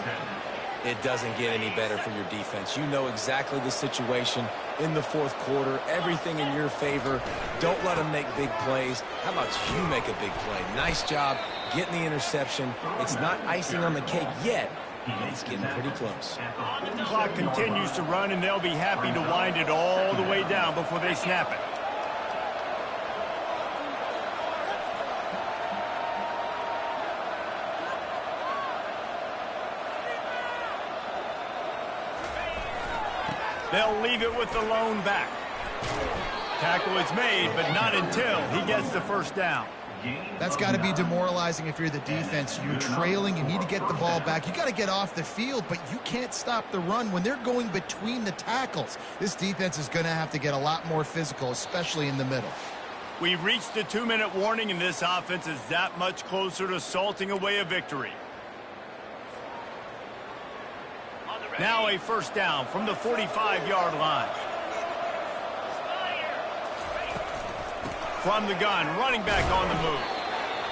Speaker 3: It doesn't get any better for your defense. You know exactly the situation in the 4th quarter. Everything in your favor. Don't let them make big plays. How about you make a big play? Nice job getting the interception. It's not icing on the cake yet, but it's getting pretty close.
Speaker 1: The clock continues to run, and they'll be happy to wind it all the way down before they snap it. They'll leave it with the lone back. Tackle is made, but not until he gets the 1st down.
Speaker 2: That's got to be demoralizing if you're the defense. You're trailing. You need to get the ball back. You got to get off the field, but you can't stop the run when they're going between the tackles. This defense is going to have to get a lot more physical, especially in the middle.
Speaker 1: We've reached the 2-minute warning, and this offense is that much closer to salting away a victory. Now a 1st down from the 45-yard line. From the gun, running back on the move.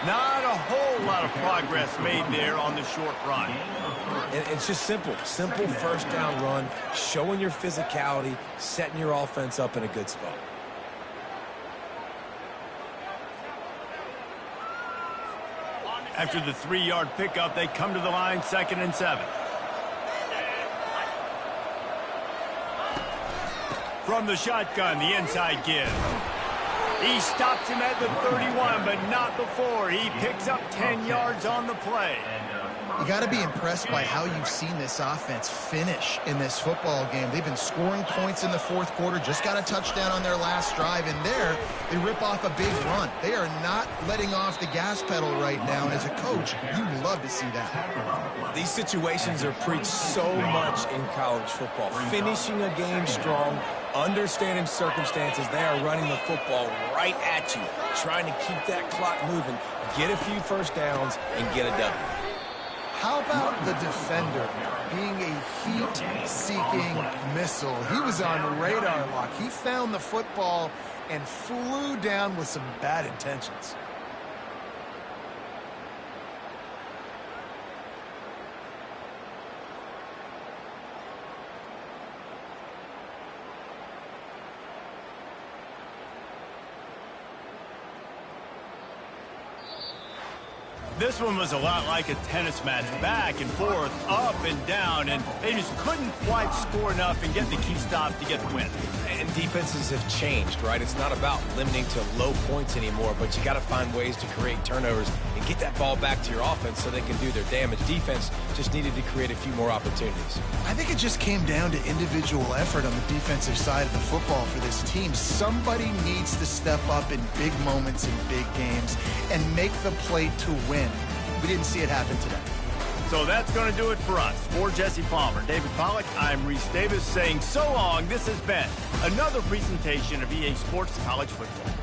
Speaker 1: Not a whole lot of progress made there on the short run.
Speaker 3: It's just simple. Simple 1st down run, showing your physicality, setting your offense up in a good spot.
Speaker 1: After the 3-yard pickup, they come to the line 2nd and 7. From the shotgun, the inside give. He stops him at the 31, but not before. He picks up 10 yards on the play.
Speaker 2: You got to be impressed by how you've seen this offense finish in this football game. They've been scoring points in the 4th quarter, just got a touchdown on their last drive, and there they rip off a big run. They are not letting off the gas pedal right now, and as a coach, you love to see that.
Speaker 3: These situations are preached so much in college football. Finishing a game strong, understanding circumstances. They are running the football right at you, trying to keep that clock moving, get a few 1st downs, and get a W.
Speaker 2: How about the defender being a heat-seeking missile? He was on radar lock. He found the football and flew down with some bad intentions.
Speaker 1: This one was a lot like a tennis match, back and forth, up and down, and they just couldn't quite score enough and get the key stop to get the win.
Speaker 3: And defenses have changed, right? It's not about limiting to low points anymore, but you got to find ways to create turnovers and get that ball back to your offense so they can do their damage. Defense just needed to create a few more opportunities.
Speaker 2: I think it just came down to individual effort on the defensive side of the football for this team. Somebody needs to step up in big moments in big games and make the play to win. We didn't see it happen today.
Speaker 1: So that's going to do it for us. For Jesse Palmer, David Pollack, I'm Reese Davis saying so long. This has been another presentation of EA Sports College Football.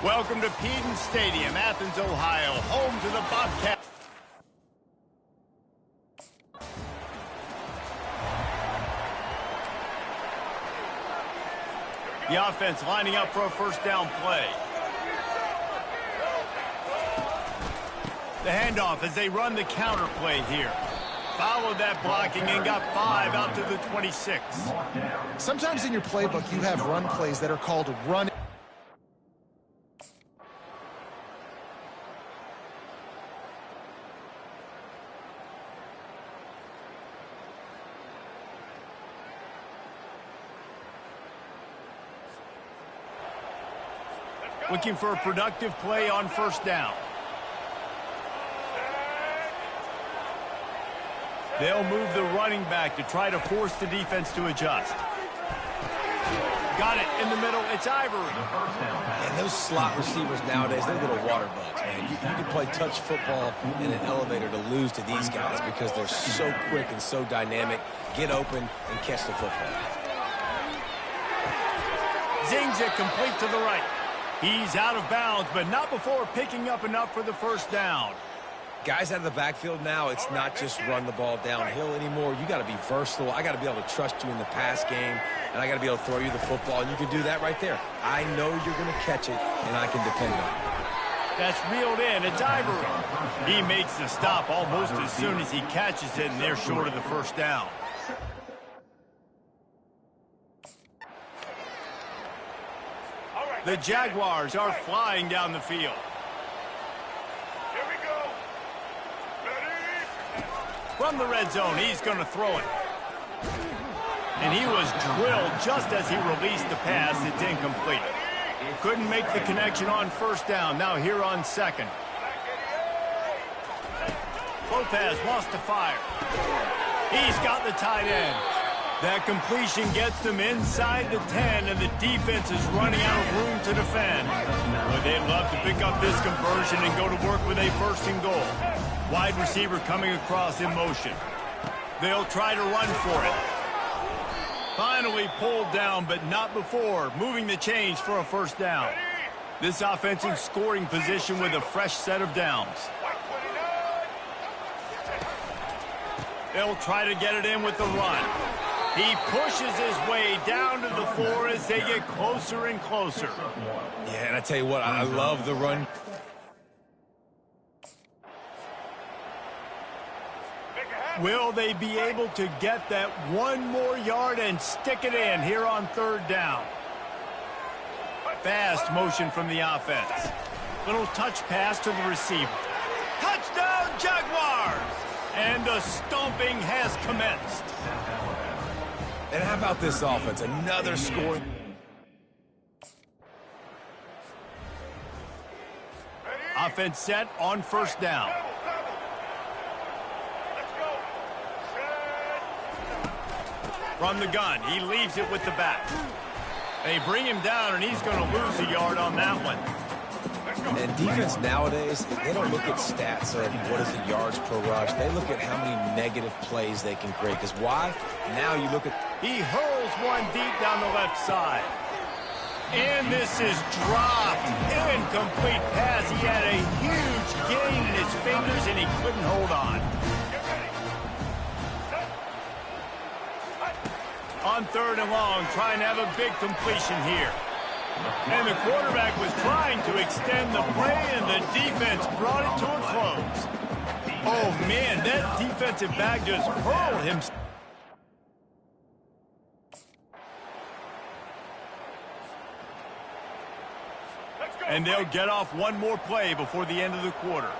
Speaker 1: Welcome to Kttn Stadium, Athens, Ohio, home to the Bobcats. The offense lining up for a first down play. The handoff as they run the counter play here. Followed that blocking and got 5 out to the 26.
Speaker 2: Sometimes in your playbook, you have run plays that are called run.
Speaker 1: Looking for a productive play on first down. They'll move the running back to try to force the defense to adjust. Got it in the middle. It's Ivory.
Speaker 3: And those slot receivers nowadays, they're little water bugs, man. You can play touch football in an elevator to lose to these guys because they're so quick and so dynamic. Get open and catch the football.
Speaker 1: Zings it complete to the right. He's out of bounds, but not before picking up enough for the first down.
Speaker 3: Guys out of the backfield now, it's not just run the ball downhill anymore. You got to be versatile. I got to be able to trust you in the pass game, and I got to be able to throw you the football, and you can do that right there. I know you're going to catch it, and I can depend on it.
Speaker 1: That's reeled in. It's Ivory. He makes the stop almost as soon as he catches it, and they're short of the first down. The Jaguars are flying down the field.
Speaker 5: Here we go. Ready?
Speaker 1: From the red zone, he's going to throw it. And he was drilled just as he released the pass. It's incomplete. Couldn't make the connection on first down. Now here on second. Lopez wants to fire. He's got the tight end. That completion gets them inside the 10, and the defense is running out of room to defend. But they'd love to pick up this conversion and go to work with a first and goal. Wide receiver coming across in motion. They'll try to run for it. Finally pulled down, but not before moving the chains for a first down. This offensive scoring position with a fresh set of downs. They'll try to get it in with the run. He pushes his way down to the 4 as they get closer and closer.
Speaker 3: Yeah, and I tell you what, I love the run.
Speaker 1: Will they be able to get that one more yard and stick it in here on third down? Fast motion from the offense. Little touch pass to the receiver. Touchdown, Jaguars! And the stomping has commenced.
Speaker 3: And how about this offense? Another score.
Speaker 1: Offense set on first down. From the gun, he leaves it with the back. They bring him down, and he's going to lose a yard on that one.
Speaker 3: And defense nowadays, they don't look at stats of what is the yards per rush. They look at how many negative plays they can create. Because why? Now you look at...
Speaker 1: He hurls one deep down the left side. And this is dropped. Incomplete pass. He had a huge gain in his fingers, and he couldn't hold on. On third and long, trying to have a big completion here. And the quarterback was trying to extend the play, and the defense brought it to a close. Oh, man, that defensive back just hurled him. And they'll get off one more play before the end of the quarter.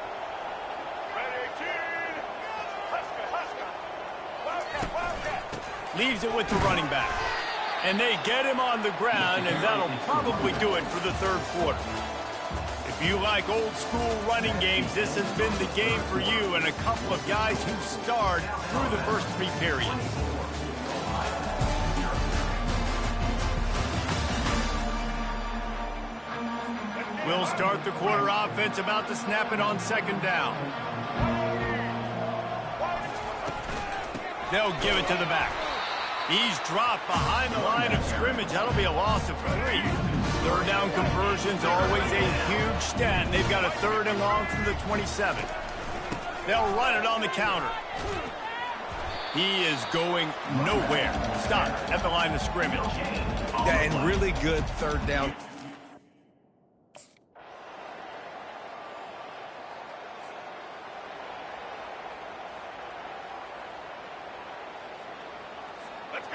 Speaker 1: Leaves it with the running back. And they get him on the ground, and that'll probably do it for the third quarter. If you like old-school running games, this has been the game for you and a couple of guys who starred through the first 3 periods. We'll start the quarter offense, about to snap it on second down. They'll give it to the back. He's dropped behind the line of scrimmage. That'll be a loss of 3. Third down conversion's always a huge stat, and they've got a 3rd and long from the 27. They'll run it on the counter. He is going nowhere. Stopped at the line of scrimmage.
Speaker 3: Yeah, and really good 3rd down.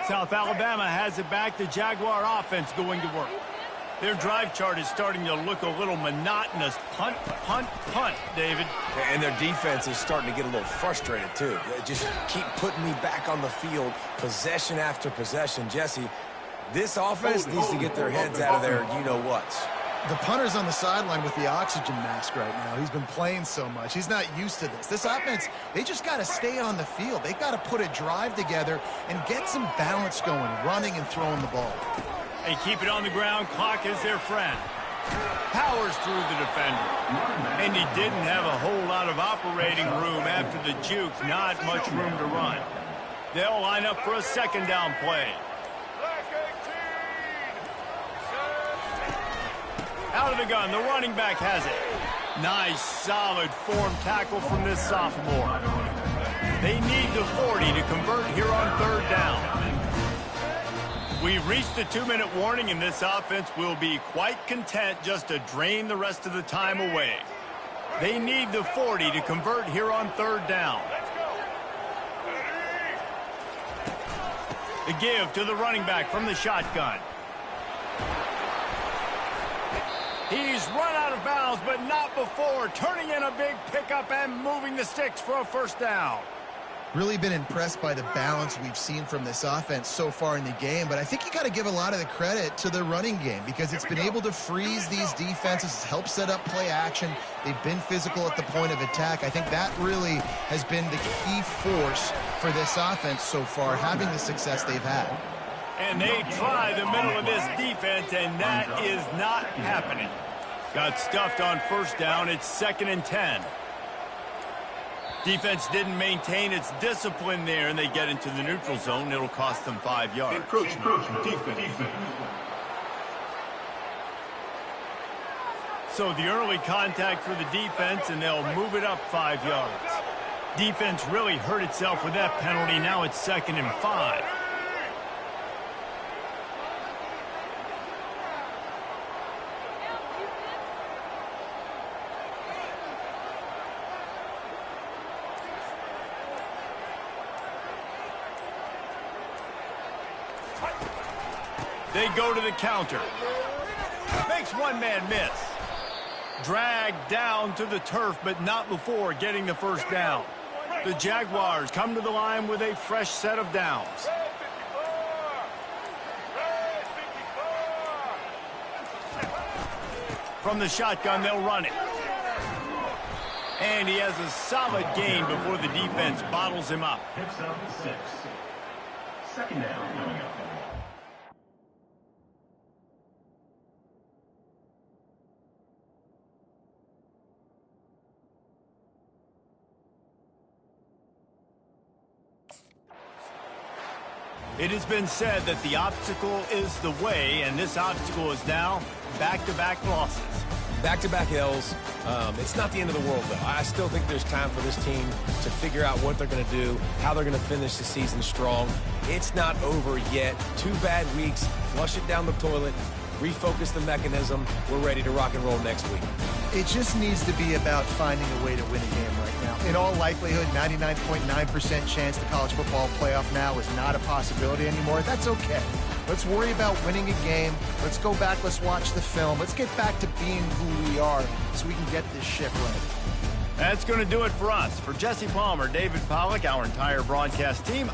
Speaker 1: South Alabama has it back. The Jaguar offense going to work. Their drive chart is starting to look a little monotonous. Punt, punt, punt, David.
Speaker 3: And their defense is starting to get a little frustrated, too. They just keep putting me back on the field, possession after possession. Jesse, this offense needs to get their heads out of their you-know-whats.
Speaker 2: The punter's on the sideline with the oxygen mask right now. He's been playing so much. He's not used to this. This offense, they just got to stay on the field. They've got to put a drive together and get some balance going, running and throwing the ball.
Speaker 1: They keep it on the ground. Clock is their friend. Powers through the defender. And he didn't have a whole lot of operating room after the juke. Not much room to run. They'll line up for a 2nd down play. Out of the gun, the running back has it. Nice, solid form tackle from this sophomore. They need the 40 to convert here on 3rd down. We've reached the 2-minute warning, and this offense will be quite content just to drain the rest of the time away. They need the 40 to convert here on 3rd down. The give to the running back from the shotgun. He's run out of bounds, but not before turning in a big pickup and moving the sticks for a 1st down.
Speaker 2: Really been impressed by the balance we've seen from this offense so far in the game, but I think you got to give a lot of the credit to the running game because it's been able to freeze these defenses, it's helped set up play action. They've been physical at the point of attack. I think that really has been the key force for this offense so far, having the success they've had.
Speaker 1: And they try the middle of this defense, and that is not happening. Got stuffed on 1st down. It's 2nd and 10. Defense didn't maintain its discipline there, and they get into the neutral zone. It'll cost them 5 yards.
Speaker 5: Encroachment defense.
Speaker 1: So the early contact for the defense, and they'll move it up 5 yards. Defense really hurt itself with that penalty. Now it's 2nd and 5. They go to the counter. Makes one man miss. Dragged down to the turf, but not before getting the 1st down. The Jaguars come to the line with a fresh set of downs. From the shotgun, they'll run it. And he has a solid gain before the defense bottles him up.
Speaker 4: Picks up 6. 2nd down coming up.
Speaker 1: It has been said that the obstacle is the way, and this obstacle is now back-to-back losses.
Speaker 3: Back-to-back L's. It's not the end of the world, though. I still think there's time for this team to figure out what they're going to do, how they're going to finish the season strong. It's not over yet. 2 bad weeks. Flush it down the toilet. Refocus the mechanism. We're ready to rock and roll next week.
Speaker 2: It just needs to be about finding a way to win a game right now. In all likelihood, 99.9% chance the college football playoff now is not a possibility anymore. That's okay. Let's worry about winning a game. Let's go back. Let's watch the film. Let's get back to being who we are so we can get this ship right.
Speaker 1: That's going to do it for us. For Jesse Palmer, David Pollack, our entire broadcast team,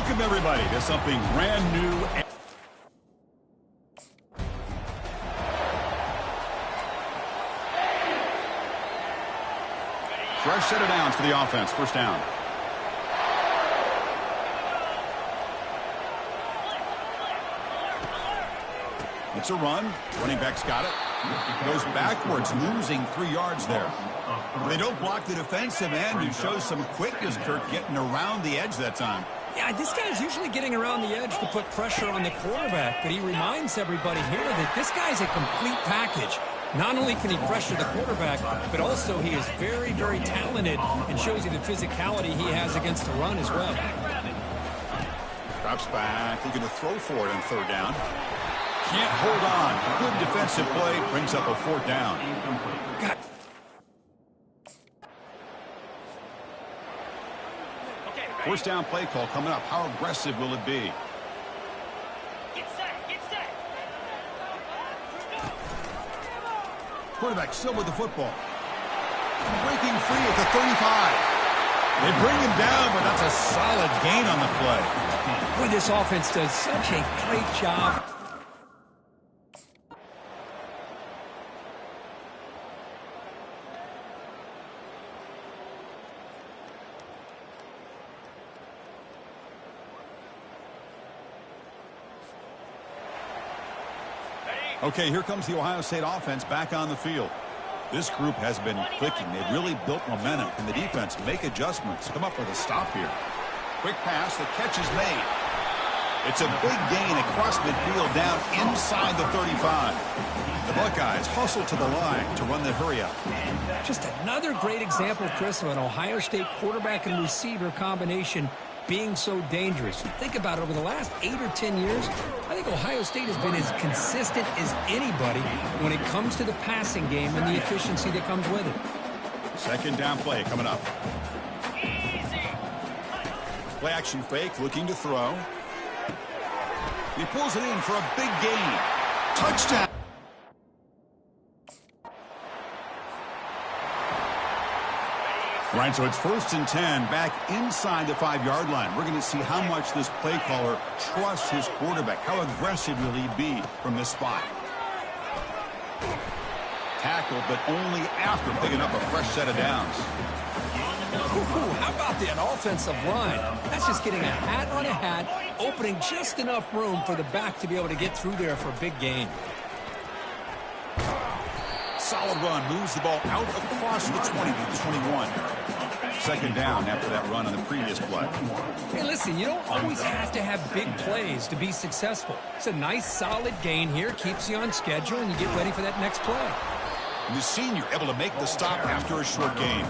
Speaker 6: Welcome, everybody, to something brand new. Fresh set of downs for the offense. First down. It's a run. Running back's got it. Goes backwards, losing 3 yards there. They don't block the defensive end, who shows some quickness, Kirk, getting around the edge that time.
Speaker 7: Yeah, this guy's usually getting around the edge to put pressure on the quarterback, but he reminds everybody here that this guy's a complete package. Not only can he pressure the quarterback, but also he is very, very talented and shows you the physicality he has against the run as well.
Speaker 6: Drops back, looking to throw for it on third down. Can't hold on. Good defensive play, brings up a fourth down.
Speaker 7: God.
Speaker 6: First down play call coming up. How aggressive will it be?
Speaker 5: Get set, get set.
Speaker 6: Quarterback still with the football. Breaking free at the 35. They bring him down, but that's a solid gain on the play.
Speaker 7: Boy, this offense does such a great job.
Speaker 6: Okay, here comes the Ohio State offense back on the field. This group has been clicking. They've really built momentum. Can the defense make adjustments? Come up with a stop here. Quick pass. The catch is made. It's a big gain across midfield down inside the 35. The Buckeyes hustle to the line to run the hurry-up.
Speaker 7: Just another great example, Chris, of an Ohio State quarterback and receiver combination being so dangerous. Think about it, over the last 8 or 10 years, I think Ohio State has been as consistent as anybody when it comes to the passing game and the efficiency that comes with it.
Speaker 6: Second down play coming up.
Speaker 5: Easy.
Speaker 6: Play action fake, looking to throw. He pulls it in for a big gain. Touchdown. Right, so it's 1st and 10, back inside the 5-yard line. We're going to see how much this play caller trusts his quarterback. How aggressive will he be from this spot? Tackle, but only after picking up a fresh set of downs.
Speaker 7: Ooh, how about that offensive line? That's just getting a hat on a hat, opening just enough room for the back to be able to get through there for a big gain.
Speaker 6: Solid run, moves the ball out across the 20 to the 21. Second down after that run on the previous play.
Speaker 7: Hey, listen, you don't always have to have big plays to be successful. It's a nice, solid gain here, keeps you on schedule, and you get ready for that next play.
Speaker 6: And the senior able to make the stop after a short gain.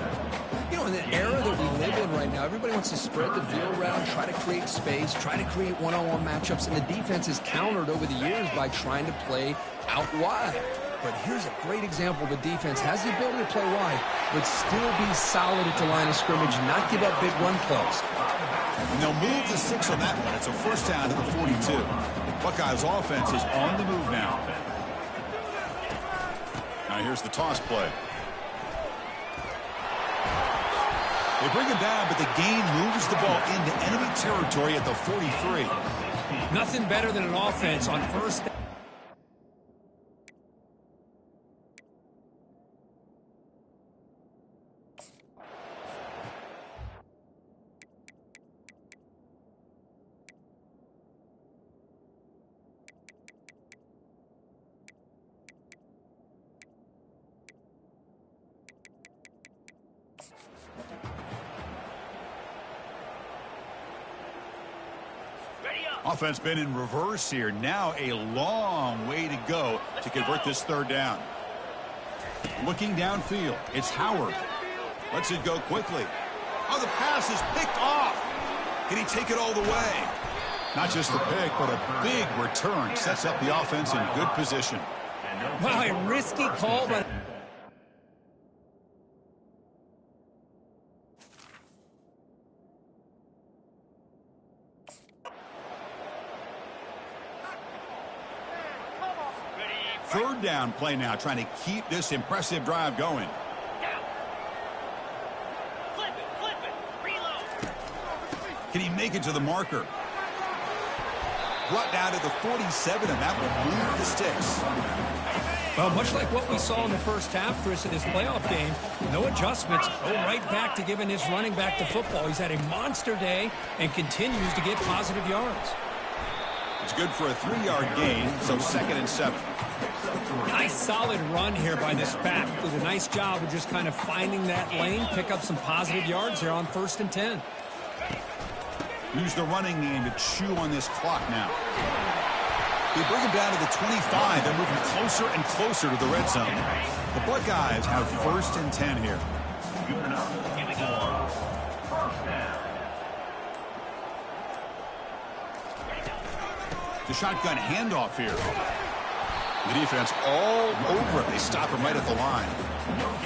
Speaker 7: You know, in the era that we live in right now, everybody wants to spread the field around, try to create space, try to create one-on-one matchups, and the defense is countered over the years by trying to play out wide. But here's a great example. The defense has the ability to play wide, but still be solid at the line of scrimmage and not give up big run plays.
Speaker 6: And they'll move the 6 on that one. It's a first down to the 42. Buckeyes offense is on the move now. Now here's the toss play. They bring him down, but the gain moves the ball into enemy territory at the 43.
Speaker 7: Nothing better than an offense on first down.
Speaker 6: Offense been in reverse here. Now a long way to go to convert this third down. Looking downfield, it's Howard. Lets it go quickly. Oh, the pass is picked off. Can he take it all the way? Not just the pick, but a big return. Sets up the offense in good position.
Speaker 7: Wow, a risky call, but...
Speaker 6: Third down play now, trying to keep this impressive drive going.
Speaker 5: Flip it, reload.
Speaker 6: Can he make it to the marker? Brought down to the 47, and that will move the sticks.
Speaker 7: Well, much like what we saw in the first half, Chris, in this playoff game, no adjustments, go right back to giving his running back the football. He's had a monster day and continues to get positive yards.
Speaker 6: It's good for a 3-yard gain, so 2nd and 7.
Speaker 7: Nice solid run here by this back. Did a nice job of just kind of finding that lane, pick up some positive yards there on 1st and 10.
Speaker 6: Use the running game to chew on this clock now. They bring him down to the 25. They're moving closer and closer to the red zone. The Buckeyes have 1st and 10 here.
Speaker 4: Good enough. Here we go. First down.
Speaker 6: The shotgun handoff here. The defense all over it. They stop him right at the line.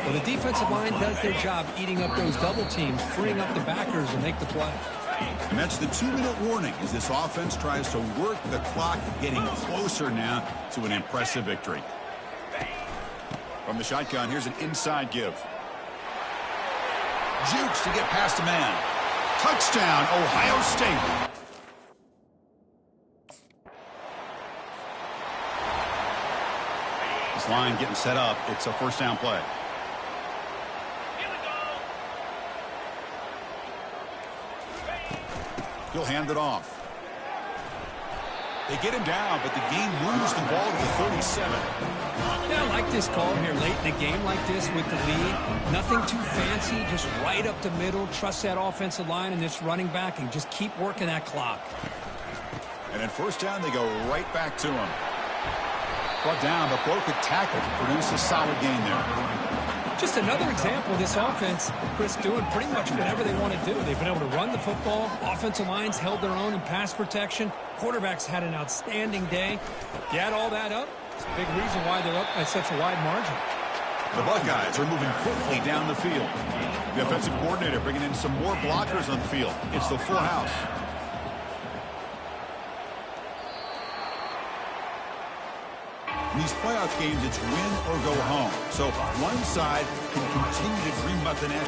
Speaker 7: Well, the defensive line does their job eating up those double teams, freeing up the backers to make the play.
Speaker 6: And that's the 2-minute warning as this offense tries to work the clock, getting closer now to an impressive victory. From the shotgun, here's an inside give. Jukes to get past a man. Touchdown, Ohio State. This line getting set up. It's a 1st down play. He'll hand it off. They get him down, but the game moves the ball to the 37.
Speaker 7: Yeah, I like this call here late in a game like this with the lead. Nothing too fancy, just right up the middle. Trust that offensive line and this running back and just keep working that clock.
Speaker 6: And at 1st down, they go right back to him. Brought down, but broke a tackle to produce a solid gain there.
Speaker 7: Just another example of this offense, Chris, doing pretty much whatever they want to do. They've been able to run the football. Offensive lines held their own in pass protection. Quarterbacks had an outstanding day. You add all that up, it's a big reason why they're up by such a wide margin.
Speaker 6: The Buckeyes are moving quickly down the field. The offensive coordinator bringing in some more blockers on the field. It's the full house. In these playoff games, it's win or go home. So one side can continue to dream about the national